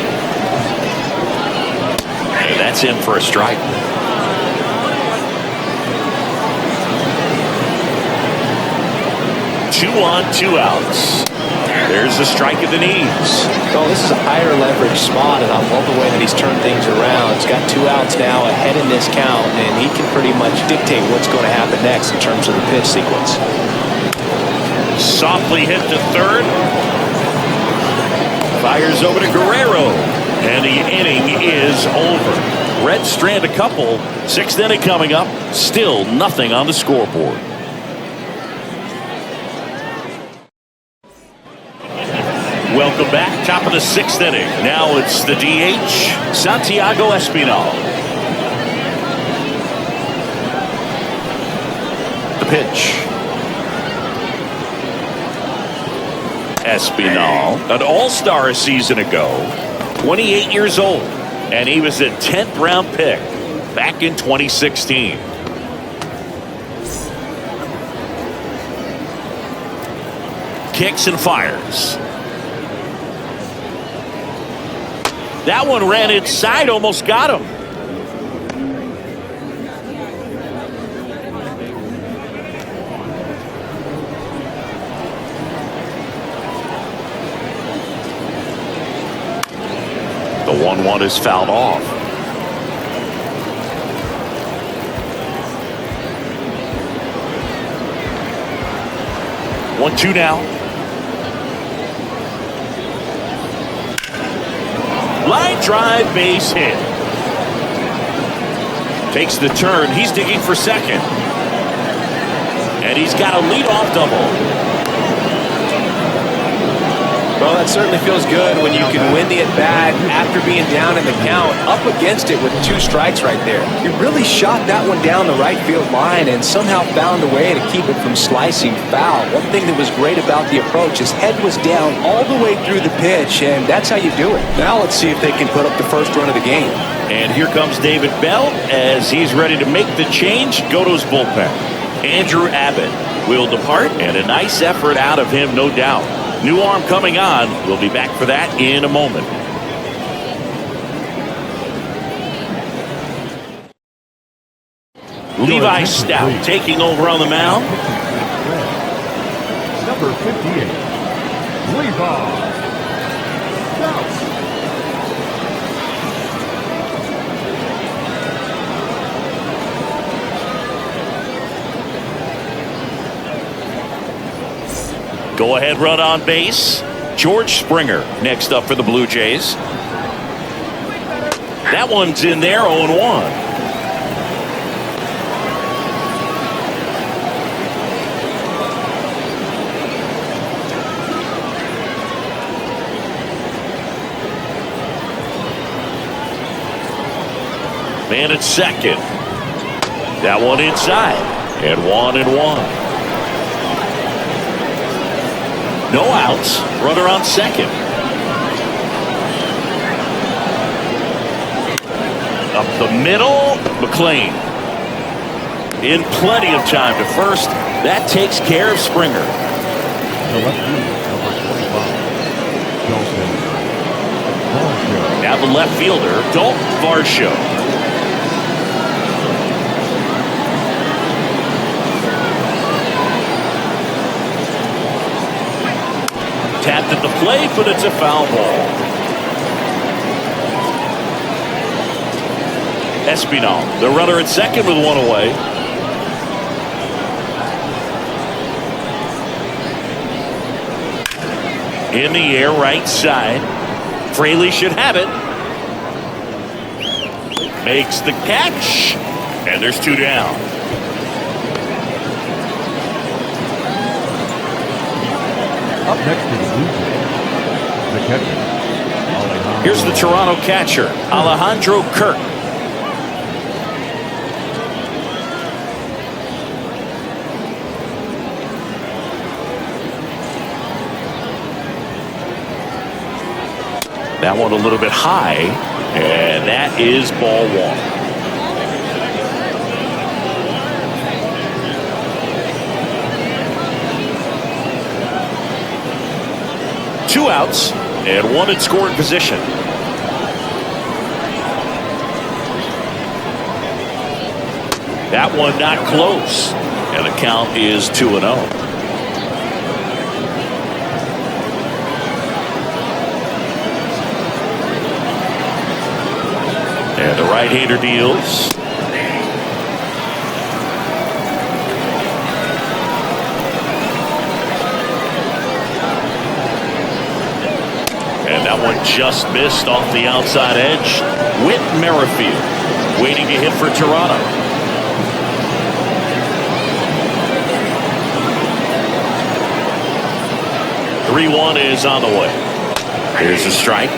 And that's in for a strike. 2 on, 2 outs. There's a strike at the knees. Oh, this is a higher leverage spot, and I love the way that he's turned things around. He's got 2 outs now ahead in this count, and he can pretty much dictate what's going to happen next in terms of the pitch sequence. Softly hit to third. Fires over to Guerrero, and the inning is over. Reds strand a couple. 6th inning coming up. Still nothing on the scoreboard. Welcome back. Top of the 6th inning. Now it's the DH, Santiago Espinal. The pitch. Espinal, an all-star a season ago, 28 years old, and he was a 10th round pick back in 2016. Kicks and fires. That one ran inside, almost got him. The 1-1 is fouled off. One, two now. Line drive, base hit. Takes the turn. He's digging for second. And he's got a leadoff double. Well, that certainly feels good when you can win the at-bat after being down in the count, up against it with 2 strikes right there. He really shot that one down the right field line and somehow found a way to keep it from slicing foul. One thing that was great about the approach, his head was down all the way through the pitch, and that's how you do it. Now let's see if they can put up the first run of the game. And here comes David Bell as he's ready to make the change. Go to his bullpen. Andrew Abbott will depart, and a nice effort out of him, no doubt. New arm coming on. We'll be back for that in a moment. Levi Stout taking over on the mound. Number 58, Levi Stout. Go ahead run on base. George Springer next up for the Blue Jays. That one's in there, 0-1. Man at second. That one inside. And 1-1. No outs. Runner on second. Up the middle. McLean. In plenty of time to first. That takes care of Springer. The left fielder, number 25, Dalton Varsho. Now the left fielder, Dalton Varsho. Tapped at the plate, but it's a foul ball. Espinal, the runner at second with one away. In the air, right side. Fraley should have it. Makes the catch. And there's 2 down. Up next to the Blue Jays, the catcher. Here's the Toronto catcher, Alejandro Kirk. That one a little bit high, and that is ball 1. Two outs and one in scoring position. That one not close, and the count is 2-0. Right-hander deals. And that one just missed off the outside edge. Whit Merrifield waiting to hit for Toronto. Three-one is on the way. Here's a strike.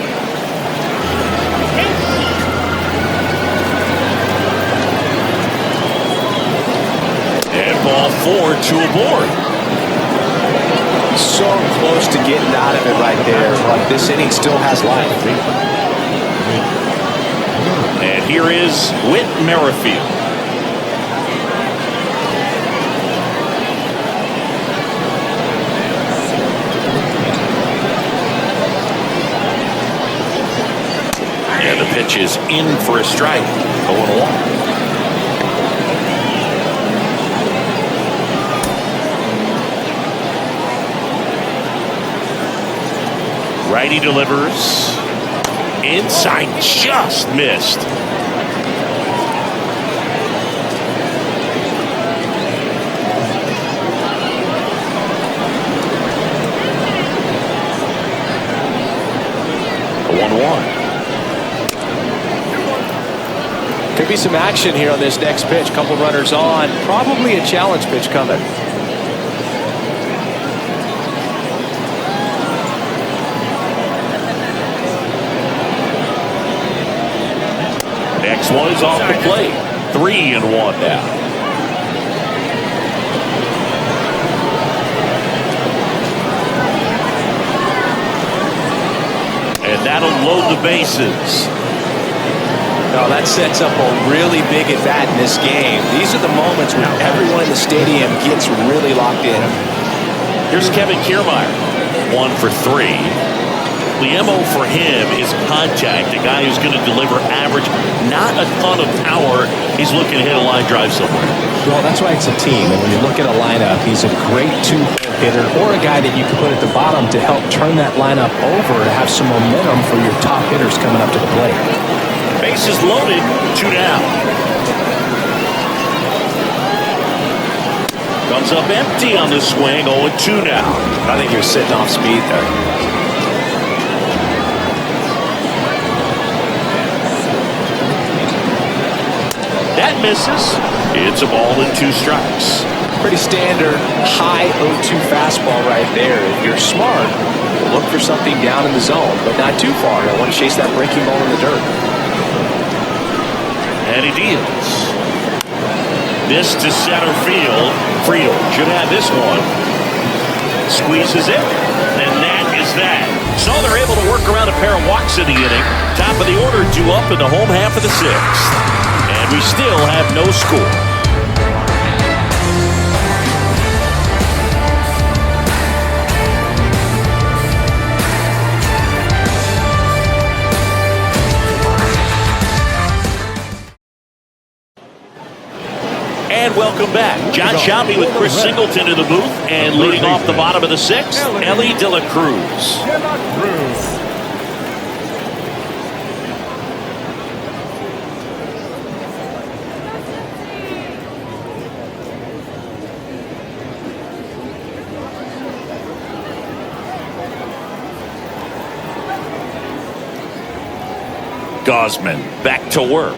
And ball 4, 2 aboard. So close to getting out of it right there, but this inning still has life. And here is Whit Merrifield. And the pitch is in for a strike. 0-1. Righty delivers. Inside, just missed. A 1-1. Could be some action here on this next pitch. Couple runners on. Probably a challenge pitch coming. Next one is off the plate. 3-1 now. And that'll load the bases. Now that sets up a really big at bat in this game. These are the moments when everyone in the stadium gets really locked in. Here's Kevin Kiermaier. 1 for 3. The MO for him is contact. A guy who's going to deliver average, not a ton of power. He's looking to hit a line drive somewhere. Well, that's why it's a team. And when you look at a lineup, he's a great two-hole hitter or a guy that you can put at the bottom to help turn that lineup over to have some momentum for your top hitters coming up to the plate. Bases loaded, 2 down. Comes up empty on the swing, 0-2 now. I think he was sitting off speed there. That misses. It's a ball and 2 strikes. Pretty standard high 0-2 fastball right there. If you're smart, look for something down in the zone, but not too far. I want to chase that breaking ball in the dirt. And he deals. This to center field. Friedel should have this one. Squeezes it. And that is that. So they're able to work around a pair of walks in the inning. Top of the order, 2 up in the home half of the 6th. And we still have no score. And welcome back. John Shelby with Chris Singleton in the booth. And leading off the bottom of the 6th, Ellie De La Cruz. Gosman back to work.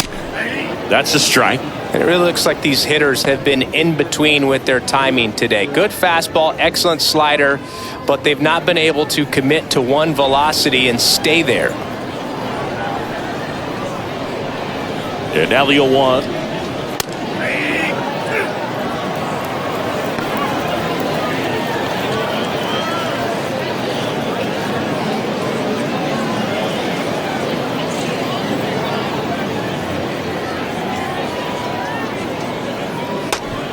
That's a strike. And it really looks like these hitters have been in between with their timing today. Good fastball, excellent slider, but they've not been able to commit to one velocity and stay there. And now the 0-1.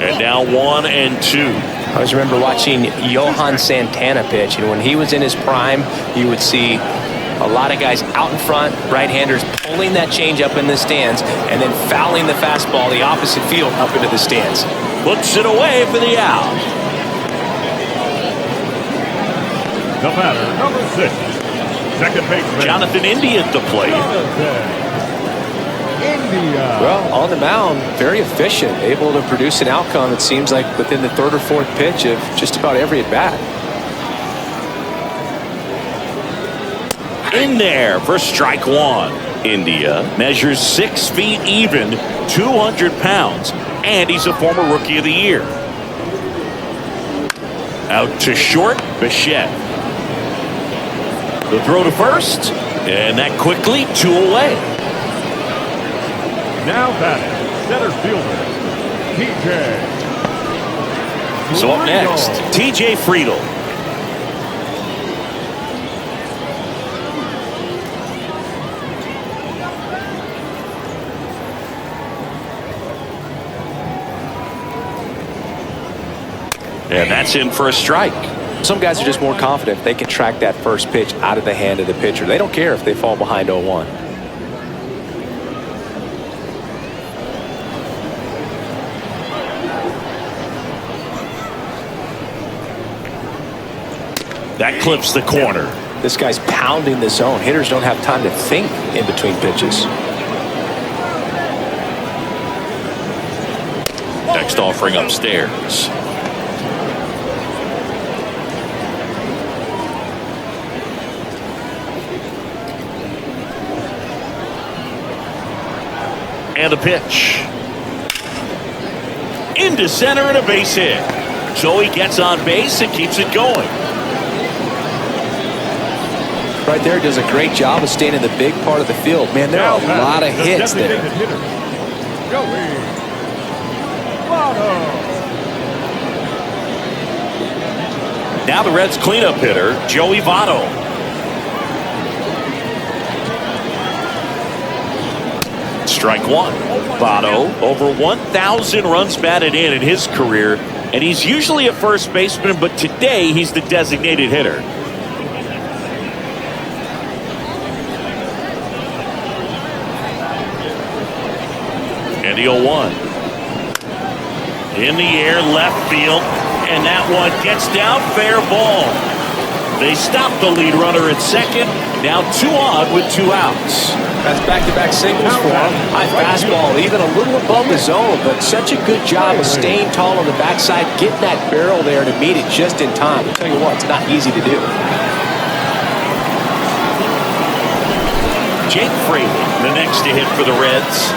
And now 1-2. I always remember watching Johan Santana pitch, and when he was in his prime, you would see a lot of guys out in front, right-handers pulling that change up in the stands, and then fouling the fastball the opposite field up into the stands. Puts it away for the out. The batter, number 6, second baseman Jonathan India at the plate. India. Well, on the mound, very efficient, able to produce an outcome, it seems like, within the third or fourth pitch of just about every at-bat. In there for strike one. India measures 6 feet even, 200 pounds, and he's a former Rookie of the Year. Out to short, Bichette. The throw to first, and that quickly 2 away. Now batting, center fielder, TJ. So up next, TJ Friedel. And that's in for a strike. Some guys are just more confident they can track that first pitch out of the hand of the pitcher. They don't care if they fall behind 0-1. That clips the corner. This guy's pounding the zone. Hitters don't have time to think in between pitches. Next offering upstairs. And a pitch. Into center and a base hit. So he gets on base and keeps it going. Right there, does a great job of staying in the big part of the field. Man, there are a lot of hits there. Now the Reds cleanup hitter, Joey Votto. Strike one. Votto, over 1,000 runs batted in his career, and he's usually a first baseman, but today he's the designated hitter. And the 0-1. In the air, left field, and that one gets down, fair ball. They stop the lead runner at second. Now 2 on with 2 outs. That's back-to-back singles for him. High fastball, even a little above the zone, but such a good job of staying tall on the backside, getting that barrel there to meet it just in time. I'll tell you what, it's not easy to do. Jake Fraley, the next to hit for the Reds.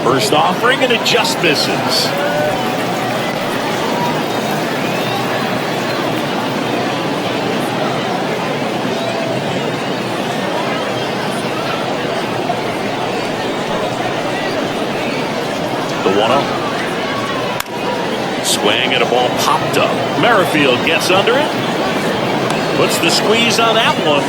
First offering, and it just misses. The 1-0. Swing and a ball popped up. Merrifield gets under it. Puts the squeeze on that one.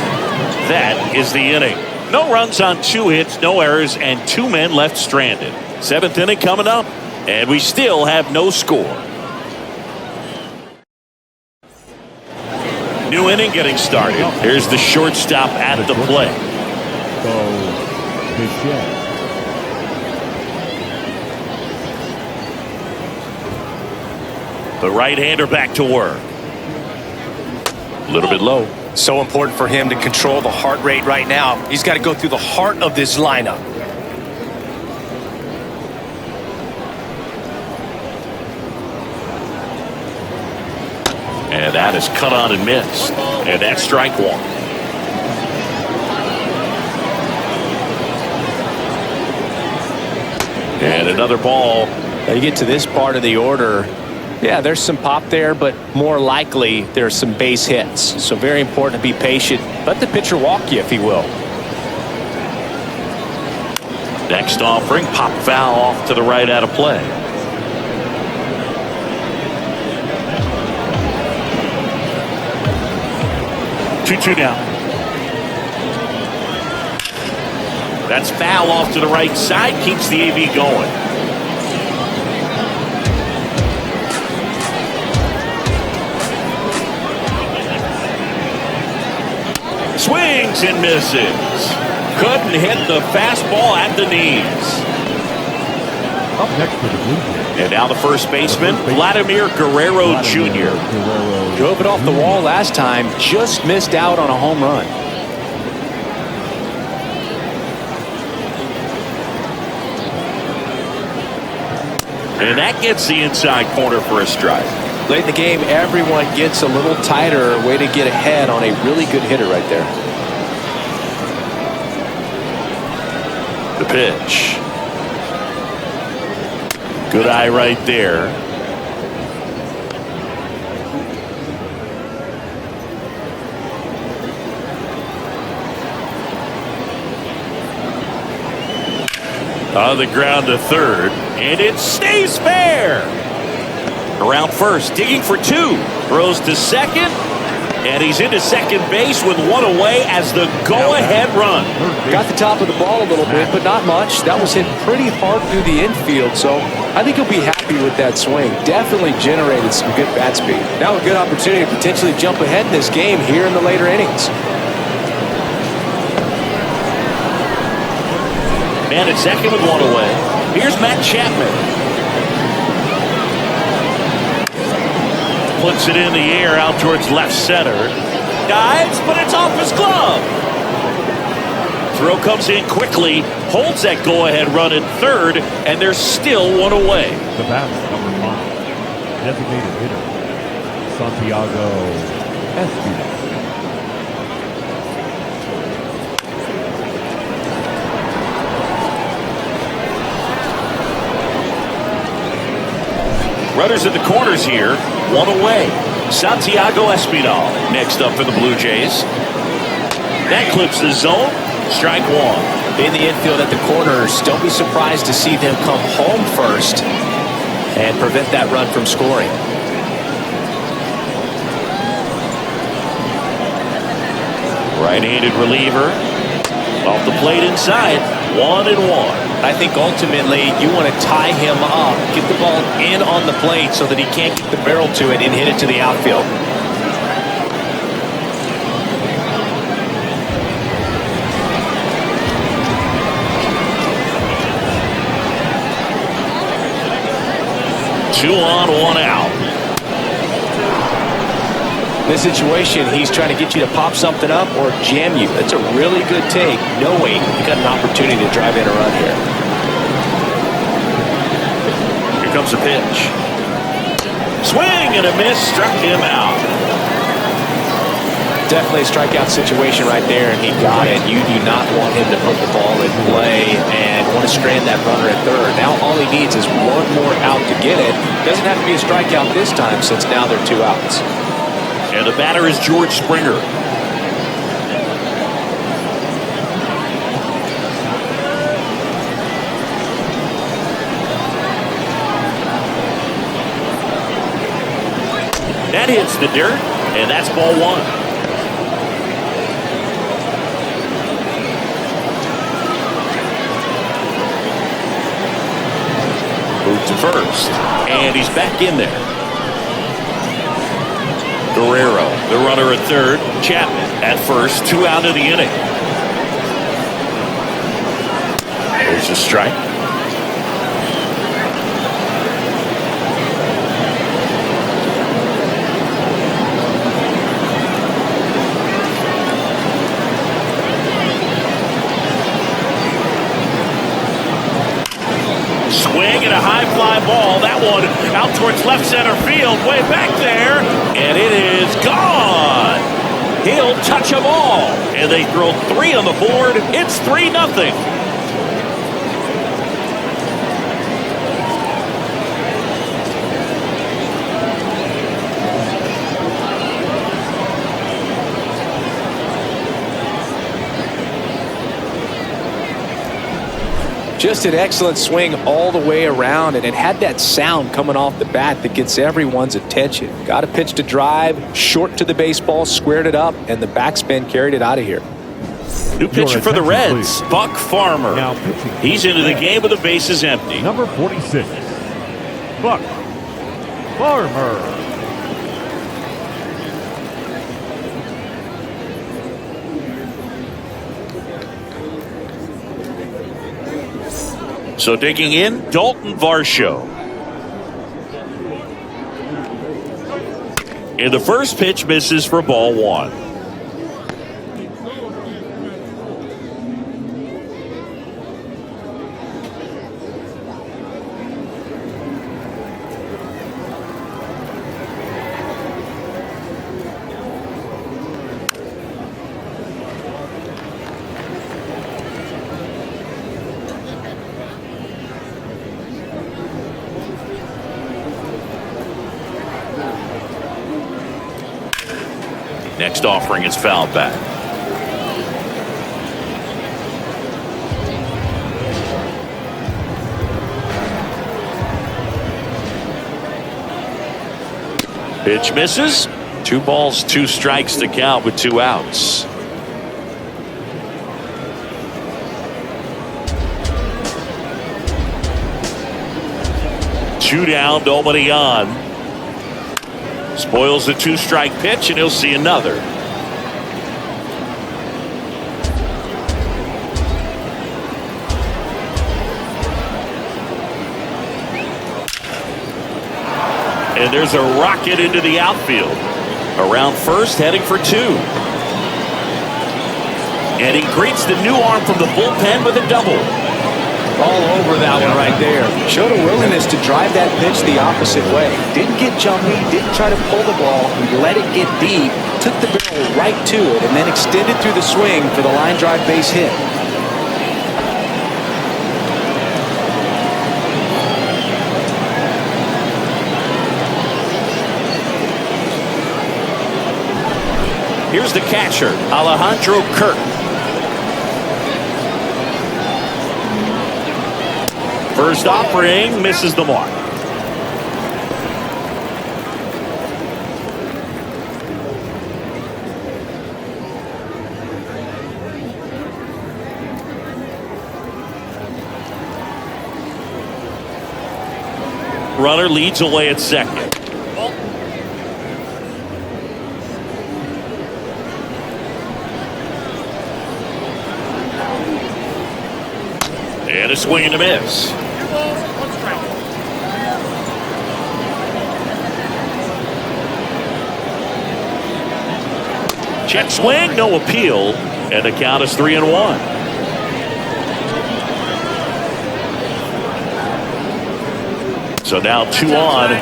That is the inning. No runs on 2 hits, no errors, and 2 men left stranded. 7th inning coming up, and we still have no score. New inning getting started. Here's the shortstop at the plate. The right-hander back to work. A little bit low. So important for him to control the heart rate right now. He's got to go through the heart of this lineup. And that is cut on and missed. And that's strike one. And another ball. Now you get to this part of the order. Yeah, there's some pop there, but more likely there's some base hits. So very important to be patient. Let the pitcher walk you, if he will. Next offering, pop foul off to the right out of play. Two now. That's foul off to the right side, keeps the AV going. Swings and misses. Couldn't hit the fastball at the knees. Up next for the Blue Jays, And now the first baseman, Vladimir Guerrero Jr. Drove it off the wall last time, just missed out on a home run. And that gets the inside corner for a strike. Late in the game, everyone gets a little tighter. Way to get ahead on a really good hitter right there. The pitch. Good eye right there. On the ground to third, and it stays fair. Around first, digging for two, throws to second, and he's into second base with one away as the go-ahead run. Got the top of the ball a little bit, but not much. That was hit pretty hard through the infield, so I think he'll be happy with that swing. Definitely generated some good bat speed. Now a good opportunity to potentially jump ahead in this game here in the later innings. Man at second with one away. Here's Matt Chapman. Puts it in the air out towards left center. Dives, but it's off his glove. Throw comes in quickly, holds that go-ahead run at third, and there's still one away. The batter, number 5, designated hitter, Santiago Espinal. Runners at the corners here, one away. Santiago Espinal next up for the Blue Jays. That clips the zone. Strike one. In the infield at the corners, don't be surprised to see them come home first and prevent that run from scoring. Right-handed reliever. Off the plate inside. 1-1. I think ultimately you want to tie him up, get the ball in on the plate so that he can't get the barrel to it and hit it to the outfield. Two on, one out. In this situation, he's trying to get you to pop something up or jam you. That's a really good take, knowing you got an opportunity to drive in a run here. Here comes the pitch. Swing and a miss, struck him out. Definitely a strikeout situation right there, and he got it. You do not want him to put the ball in play and want to strand that runner at third. Now all he needs is one more out to get it. Doesn't have to be a strikeout this time since now they're 2 outs. And the batter is George Springer. That hits the dirt, and that's ball one. Move to first, and he's back in there. Guerrero, the runner at third. Chapman at first. 2 out of the inning. There's a strike. Swing and a high fly ball. That one out towards left center field, way back there, and it is gone. He'll touch them all, and they throw 3 on the board. It's 3-0. Just an excellent swing all the way around, and it had that sound coming off the bat that gets everyone's attention. Got a pitch to drive, short to the baseball, squared it up, and the backspin carried it out of here. New pitcher for the Reds, Buck Farmer. He's into the game with the bases empty. Number 46, Buck Farmer. So digging in, Dalton Varsho. And the first pitch misses for ball one. Next offering is fouled back. Pitch misses. 2 balls, 2 strikes to count with 2 outs. Two down, nobody on. Spoils the 2-strike pitch, and he'll see another. And there's a rocket into the outfield. Around first, heading for 2. And he greets the new arm from the bullpen with a double. All over that one right there. Showed a willingness to drive that pitch the opposite way. Didn't get jumpy, didn't try to pull the ball. He let it get deep, took the barrel right to it, and then extended through the swing for the line drive base hit. Here's the catcher, Alejandro Kirk. First offering misses the mark. Runner leads away at second. And a swing and a miss. 2 balls, 1 strike. Check swing, no appeal, and the count is 3-1. So now 2 on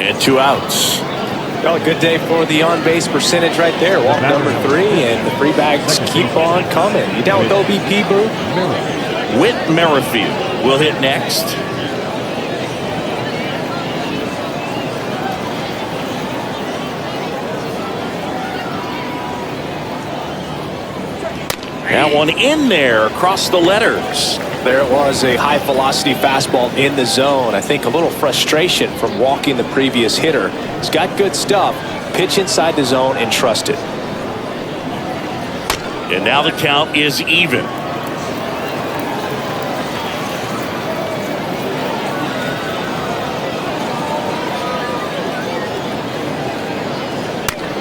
and 2 outs. Well, a good day for the on-base percentage right there. Walk number 3, and the free bags keep on coming. You down with OBP, Boo? Whit Merrifield will hit next. That one in there across the letters. There it was, a high-velocity fastball in the zone. I think a little frustration from walking the previous hitter. He's got good stuff. Pitch inside the zone and trust it. And now the count is even.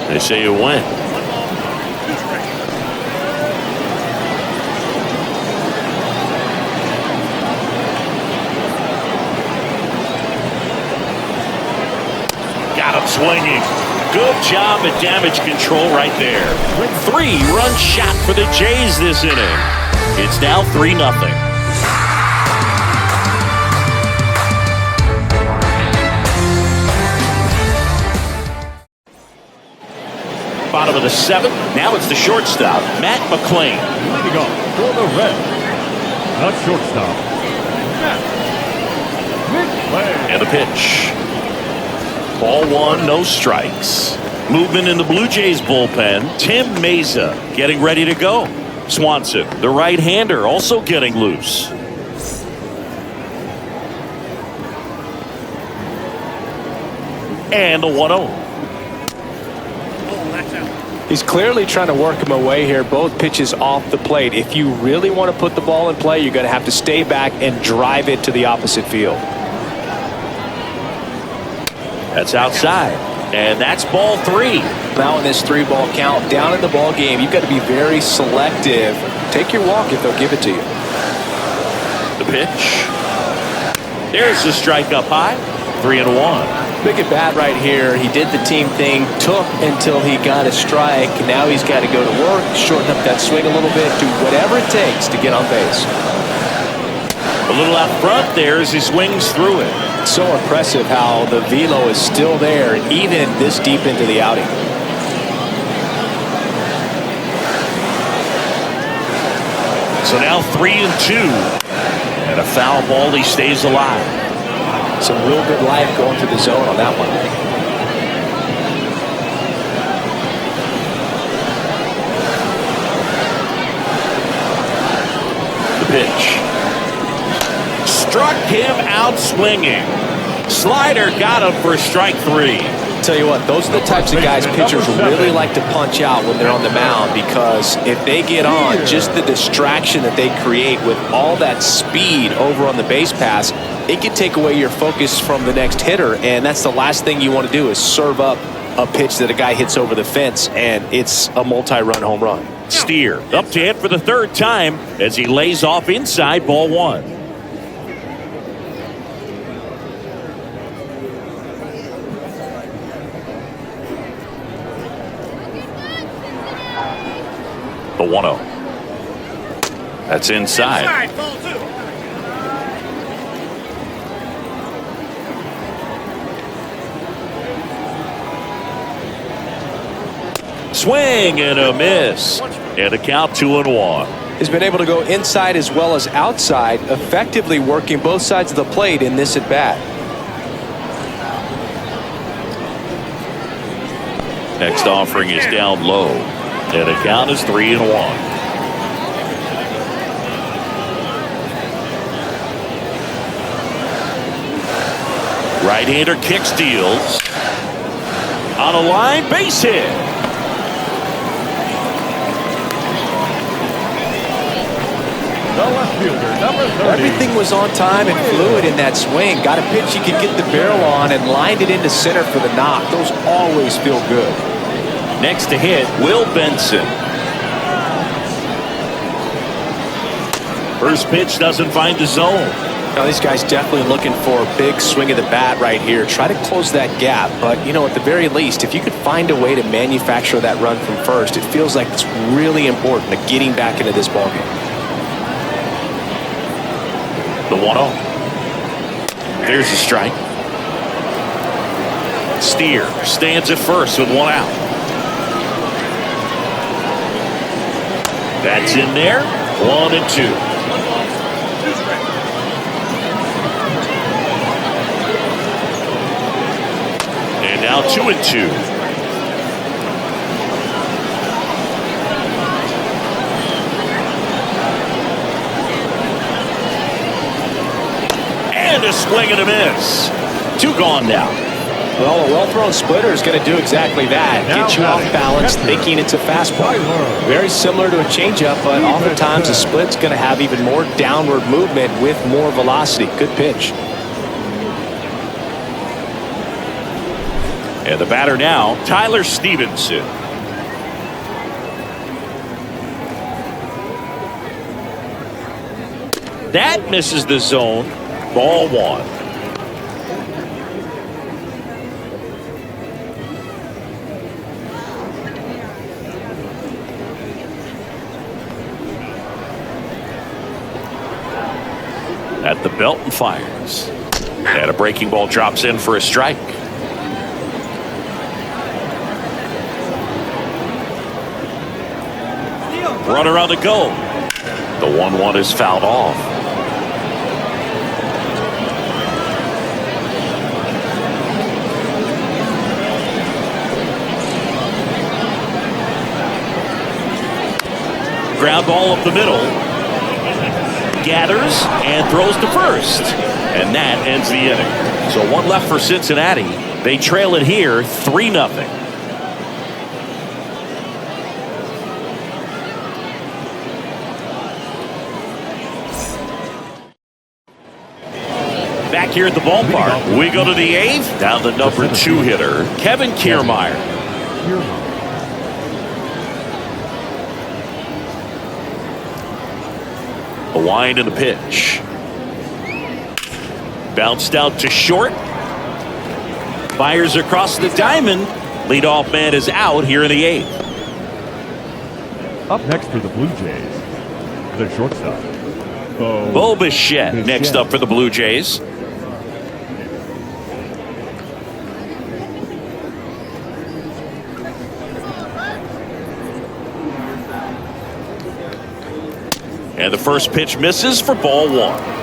They say you win. 1 ball, 2 strikes. Got him swinging. Good job at damage control right there. 3-run shot for the Jays this inning. It's now 3-0. Bottom of the 7th. Now it's the shortstop, Matt McClain. Leading off for the Reds, the shortstop, Matt McClain. And the pitch. Ball 1, no strikes. Movement in the Blue Jays bullpen. Tim Meza getting ready to go. Swanson, the right-hander, also getting loose. And the 1-0. He's clearly trying to work him away here. Both pitches off the plate. If you really want to put the ball in play, you're going to have to stay back and drive it to the opposite field. That's outside. And that's ball 3. Now in this 3-ball count, down in the ball game, you've got to be very selective. Take your walk if they'll give it to you. The pitch. There's the strike up high. 3-1. Big at bat right here. He did the team thing, took until he got a strike. Now he's got to go to work, shorten up that swing a little bit, do whatever it takes to get on base. A little out front there as he swings through it. So impressive how the velo is still there even this deep into the outing. So now 3-2. And a foul ball. He stays alive. Some real good life going to the zone on that one. The pitch. Struck him out swinging. Slider got him for strike 3. Tell you what, those are the types of guys pitchers really like to punch out when they're on the mound, because if they get on, just the distraction that they create with all that speed over on the base pass, it can take away your focus from the next hitter, and that's the last thing you want to do is serve up a pitch that a guy hits over the fence, and it's a multi-run home run. Steer up to hit for the 3rd time as he lays off inside, ball 1. The 1-0. That's inside. Ball 2. Swing and a miss. And a count 2-1. He's been able to go inside as well as outside, effectively working both sides of the plate in this at bat. Next offering is down low. And the count is 3-1. Right-hander kick steals. On a line, base hit. The left fielder, number 30. Everything was on time and fluid in that swing. Got a pitch you could get the barrel on and lined it into center for the knock. Those always feel good. Next to hit, Will Benson. First pitch doesn't find the zone. Now these guys definitely looking for a big swing of the bat right here. Try to close that gap. But, you know, at the very least, if you could find a way to manufacture that run from first, it feels like it's really important to getting back into this ballgame. The 1-0. There's a strike. Steer stands at first with 1 out. That's in there. 1-2. And now 2-2. And a swing and a miss. 2 gone now. Well, a well-thrown splitter is going to do exactly that. Get you off balance, thinking it's a fastball. Very similar to a changeup, but oftentimes a split's going to have even more downward movement with more velocity. Good pitch. And the batter now, Tyler Stevenson. That misses the zone. Ball 1. At the belt and fires. And a breaking ball drops in for a strike. Runner on the go. The 1-1 is fouled off. Ground ball up the middle. Gathers and throws to first. And that ends the inning. So 1 left for Cincinnati. They trail it here 3-0. Back here at the ballpark, we go to the 8th. Now the number 2 hitter, Kevin Kiermaier. A wind and a pitch. Bounced out to short. Fires across the diamond. Leadoff man is out here in the 8th. Up next for the Blue Jays, the shortstop, Bo Bichette next up for the Blue Jays. And the first pitch misses for ball 1.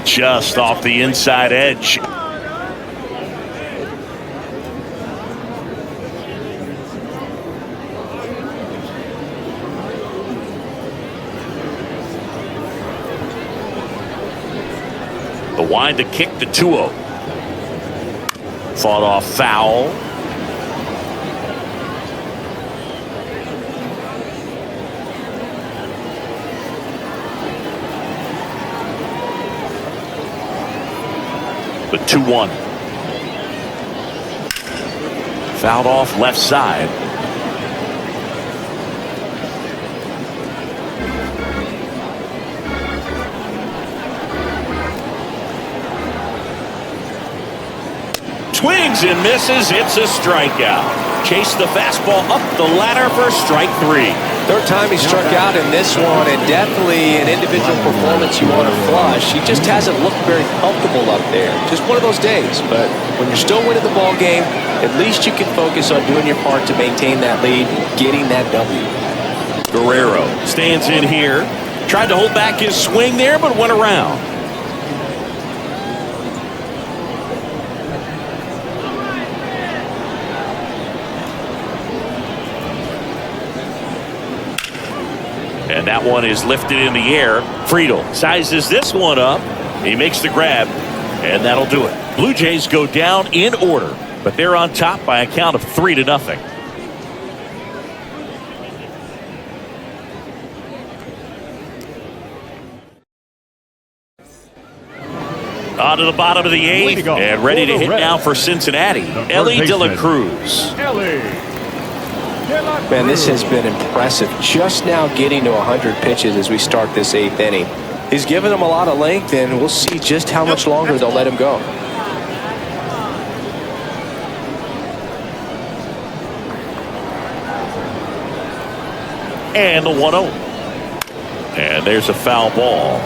Just off the inside edge. The wind to kick to 2-0. Fought off foul. The 2-1. Fouled off left side. Swings and misses. It's a strikeout. Chase the fastball up the ladder for strike 3. Third time he struck out in this one, and definitely an individual performance you want to flush. He just hasn't looked very comfortable up there. Just one of those days. But when you're still winning the ball game, at least you can focus on doing your part to maintain that lead, getting that W. Guerrero stands in here. Tried to hold back his swing there, but went around. And that one is lifted in the air. Friedel sizes this one up. He makes the grab, and that'll do it. Blue Jays go down in order, but they're on top by a count of 3-0. On to the bottom of the 8th, and ready to hit now for Cincinnati. Ellie De La Cruz. Man, this has been impressive. Just now getting to 100 pitches as we start this 8th inning. He's given them a lot of length, and we'll see just how much longer they'll let him go. And the 1-0. And there's a foul ball.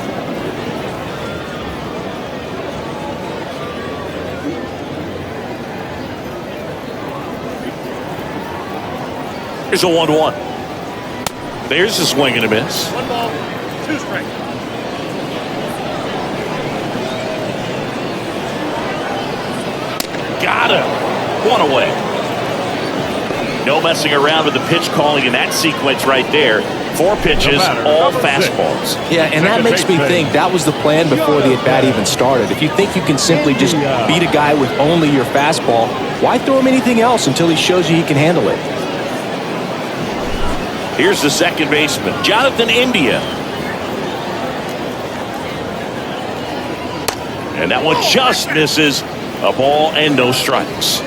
Here's a 1-1. There's a swing and a miss. 1 ball, 2 strikes. Got him. 1 away. No messing around with the pitch calling in that sequence right there. 4 pitches, all fastballs. Yeah, and that makes me think that was the plan before the at-bat even started. If you think you can simply just beat a guy with only your fastball, why throw him anything else until he shows you he can handle it? Here's the second baseman, Jonathan India. And that one just misses. A ball and no strikes.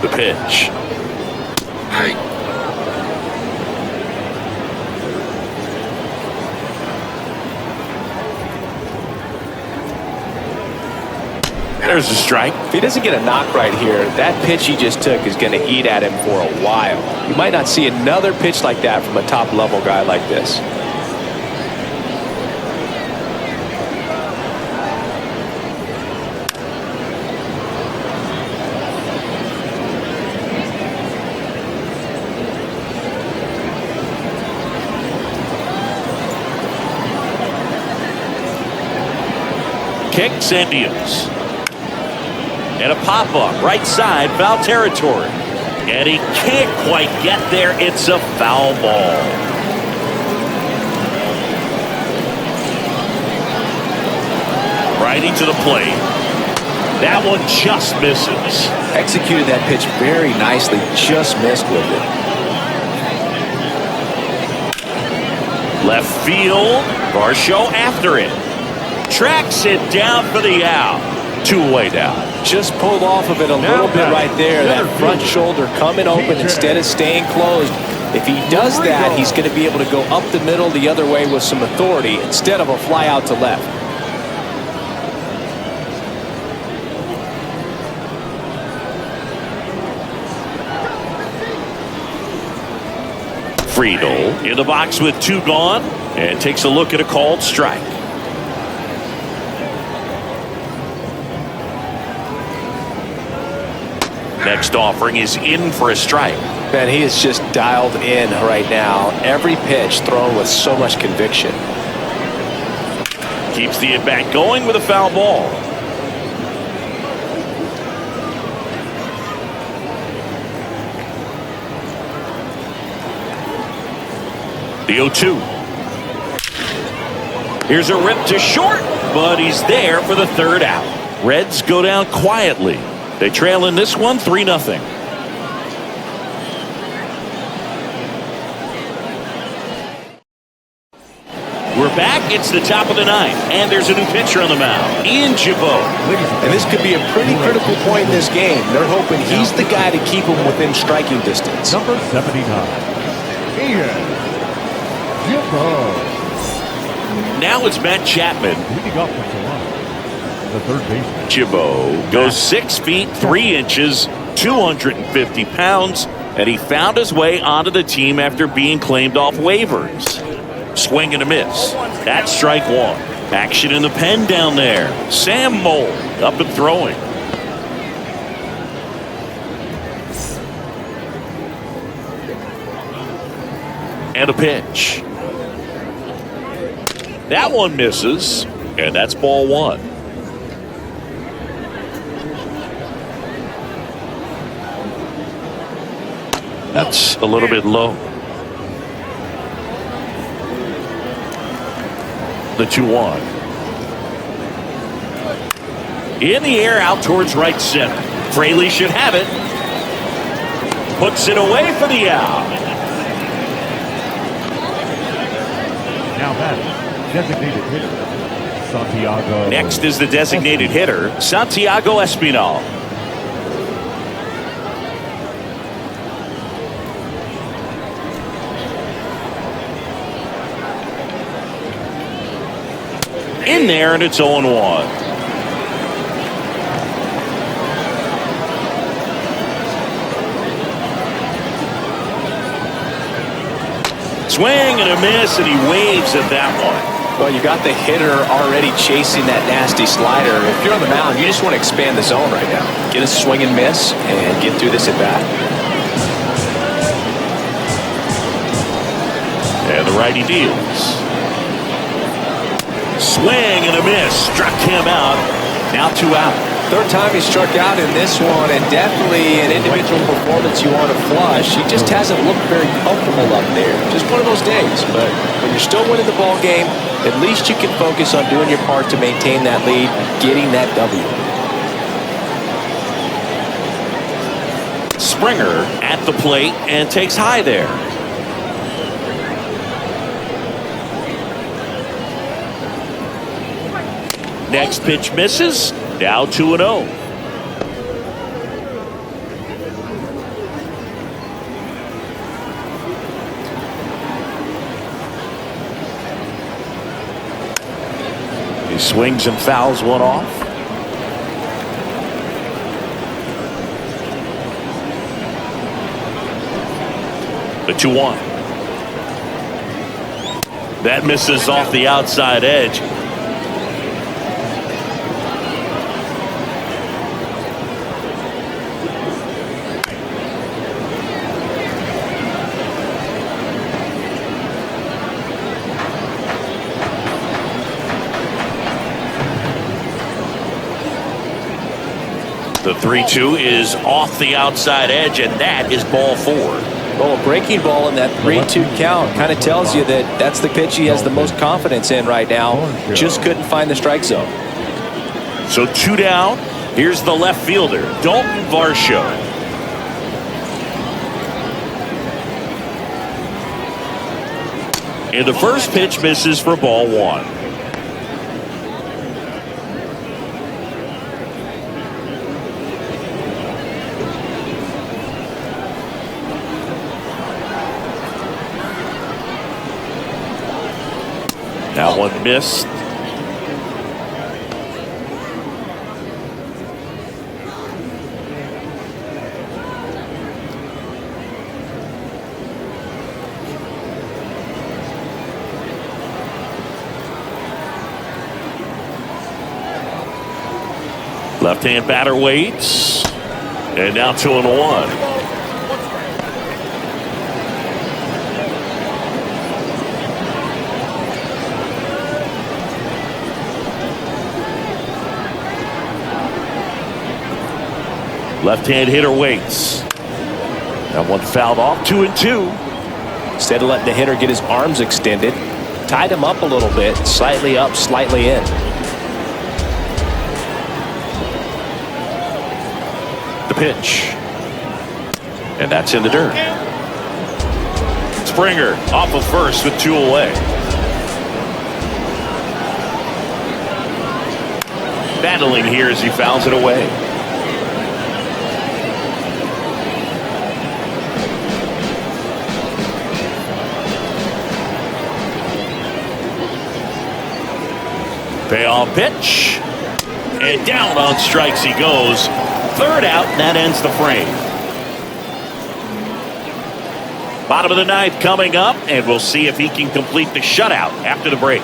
The pitch. There's a strike. If he doesn't get a knock right here, that pitch he just took is going to eat at him for a while. You might not see another pitch like that from a top-level guy like this. Kicks and deals. And a pop-up, right side, foul territory. And he can't quite get there. It's a foul ball. Riding to the plate. That one just misses. Executed that pitch very nicely, just missed with it. Left field, Varsho after it. tracks it down for the out. 2 away now. Just pulled off of it a little bit right there. That front shoulder coming open instead of staying closed. If he does that, he's going to be able to go up the middle the other way with some authority instead of a fly out to left. Friedel in the box with 2 gone and takes a look at a called strike. Next offering is in for a strike. Man, he is just dialed in right now. Every pitch thrown with so much conviction. Keeps the at-bat going with a foul ball. The 0-2. Here's a rip to short, but he's there for the 3rd out. Reds go down quietly. They trail in this one 3-0. We're back. It's the top of the 9th, and there's a new pitcher on the mound, Ian Jabot. And this could be a pretty critical point in this game. They're hoping he's the guy to keep them within striking distance. Number 79, Ian Jabot. Now it's Matt Chapman. Leading off the line, the third baseman. Jabot goes 6 feet 3 inches, 250 pounds, and he found his way onto the team after being claimed off waivers. Swing and a miss. That's strike 1. Action in the pen down there. Sam Mold up and throwing. And a pitch. That one misses, and that's ball 1. That's a little bit low. The 2-1. In the air out towards right center. Fraley should have it. Puts it away for the out. Now batting, designated hitter, Santiago. Next is the designated hitter, Santiago Espinal. In there, and it's 0-1. Swing and a miss, and he waves at that one. Well, you got the hitter already chasing that nasty slider. If you're on the mound, you just want to expand the zone right now. Get a swing and miss and get through this at bat. And the righty deals. Swing and a miss. Struck him out. Now 2 out. 3rd time he struck out in this one, and definitely an individual performance you want to flush. He just hasn't looked very comfortable up there. Just one of those days. But when you're still winning the ball game, at least you can focus on doing your part to maintain that lead, getting that W. Springer at the plate and takes high there. Next pitch misses. Now 2-0. He swings and fouls one off. The 2-1. That misses off the outside edge. The 3-2 is off the outside edge, and that is ball 4. Well, a breaking ball in that 3-2 count kind of tells you that that's the pitch he has the most confidence in right now. Just couldn't find the strike zone. So 2 down. Here's the left fielder, Dalton Varsho. And the first pitch misses for ball 1. That one missed. Left-hand batter waits. And now 2-1. Left-hand hitter waits. That one fouled off. 2-2. Instead of letting the hitter get his arms extended, tied him up a little bit, slightly up, slightly in. The pitch. And that's in the dirt. Springer off of first with 2 away. Battling here as he fouls it away. Payoff pitch. And down on strikes he goes. Third out, and that ends the frame. Bottom of the ninth coming up, and we'll see if he can complete the shutout after the break.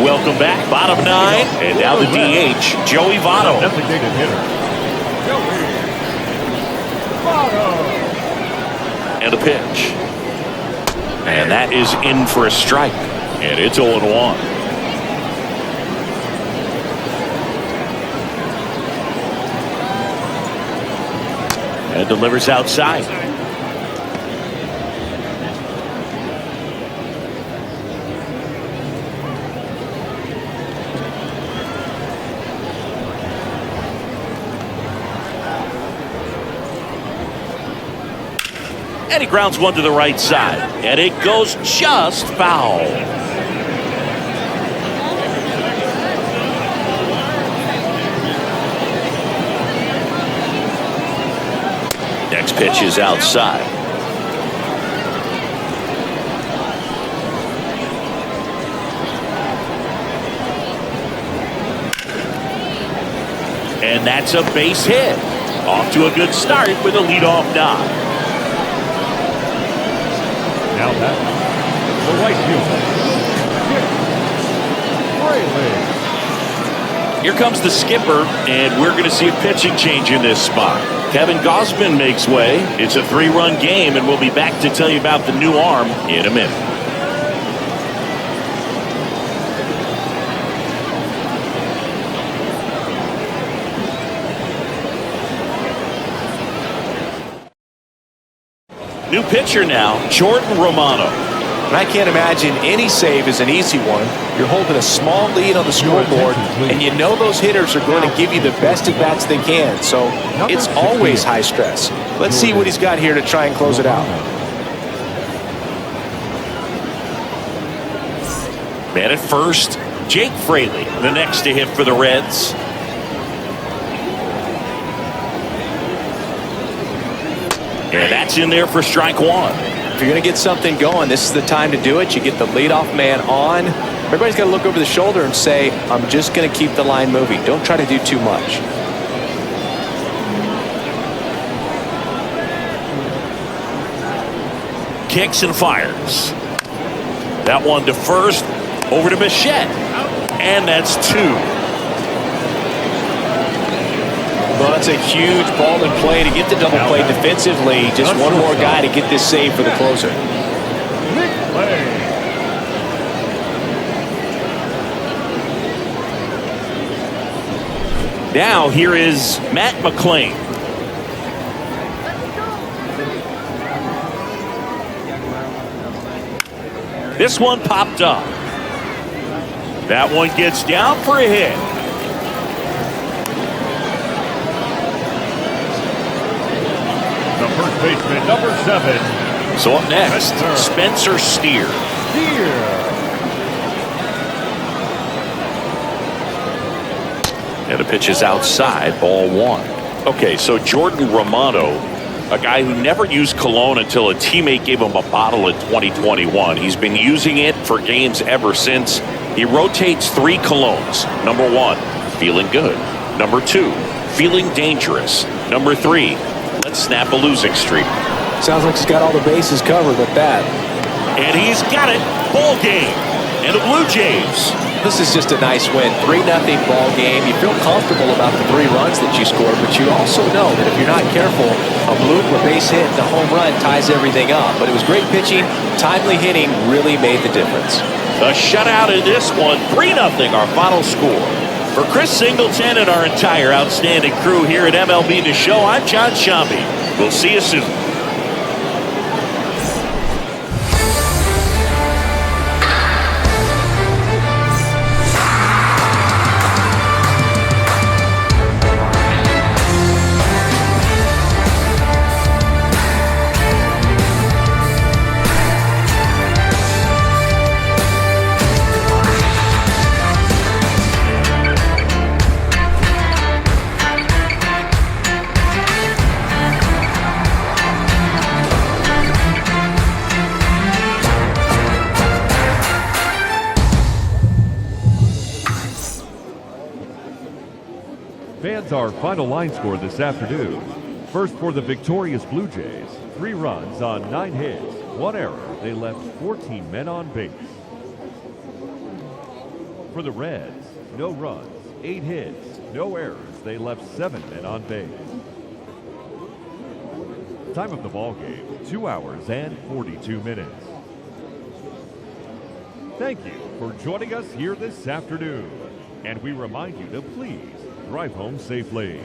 Welcome back. Bottom 9, and now the DH, Joey Votto. Designated hitter. Joey Votto. And a pitch. And that is in for a strike. And it's 0-1. And delivers outside. And he grounds one to the right side. And it goes just foul. Next pitch is outside. And that's a base hit. Off to a good start with a leadoff nod. Now that the right fielder. Here comes the skipper, and we're going to see a pitching change in this spot. Kevin Gausman makes way. It's a 3-run game, and we'll be back to tell you about the new arm in a minute. New pitcher now, Jordan Romano. And I can't imagine any save is an easy one. You're holding a small lead on the scoreboard, and you know those hitters are going to give you the best at-bats they can. So it's always high stress. Let's see what he's got here to try and close it out. Man at first, Jake Fraley, the next to hit for the Reds. And that's in there for strike one. If you're going to get something going, this is the time to do it. You get the leadoff man on. Everybody's got to look over the shoulder and say, I'm just going to keep the line moving. Don't try to do too much. Kicks and fires. That one to first, over to Bichette. And that's 2. Well, that's a huge ball in play to get the double play defensively. Just one more guy to get this save for the closer. Now here is Matt McClain. This one popped up. That one gets down for a hit. The first baseman, number 7. So up next, Spencer Steer. And the pitch is outside, ball 1. Okay, so Jordan Romano a guy who never used cologne until a teammate gave him a bottle in 2021. He's been using it for games ever since. He rotates 3 colognes. Number 1, feeling good. Number 2, feeling dangerous. Number 3, let's snap a losing streak. Sounds like he's got all the bases covered with that. And he's got it. Ball game. And the Blue Jays. This is just a nice win. 3-0 ball game. You feel comfortable about the 3 runs that you scored, but you also know that if you're not careful, a bloop, a base hit, and a home run ties everything up. But it was great pitching. Timely hitting really made the difference. A shutout in this one. 3-0 our final score. For Chris Singleton and our entire outstanding crew here at MLB The Show, I'm John Shambi. We'll see you soon. Fans, our final line score this afternoon. First for the victorious Blue Jays, 3 runs on 9 hits, 1 error. They left 14 men on base. For the Reds, no runs, 8 hits, no errors. They left 7 men on base. Time of the ball game, 2 hours and 42 minutes. Thank you for joining us here this afternoon. And we remind you to please drive home safely.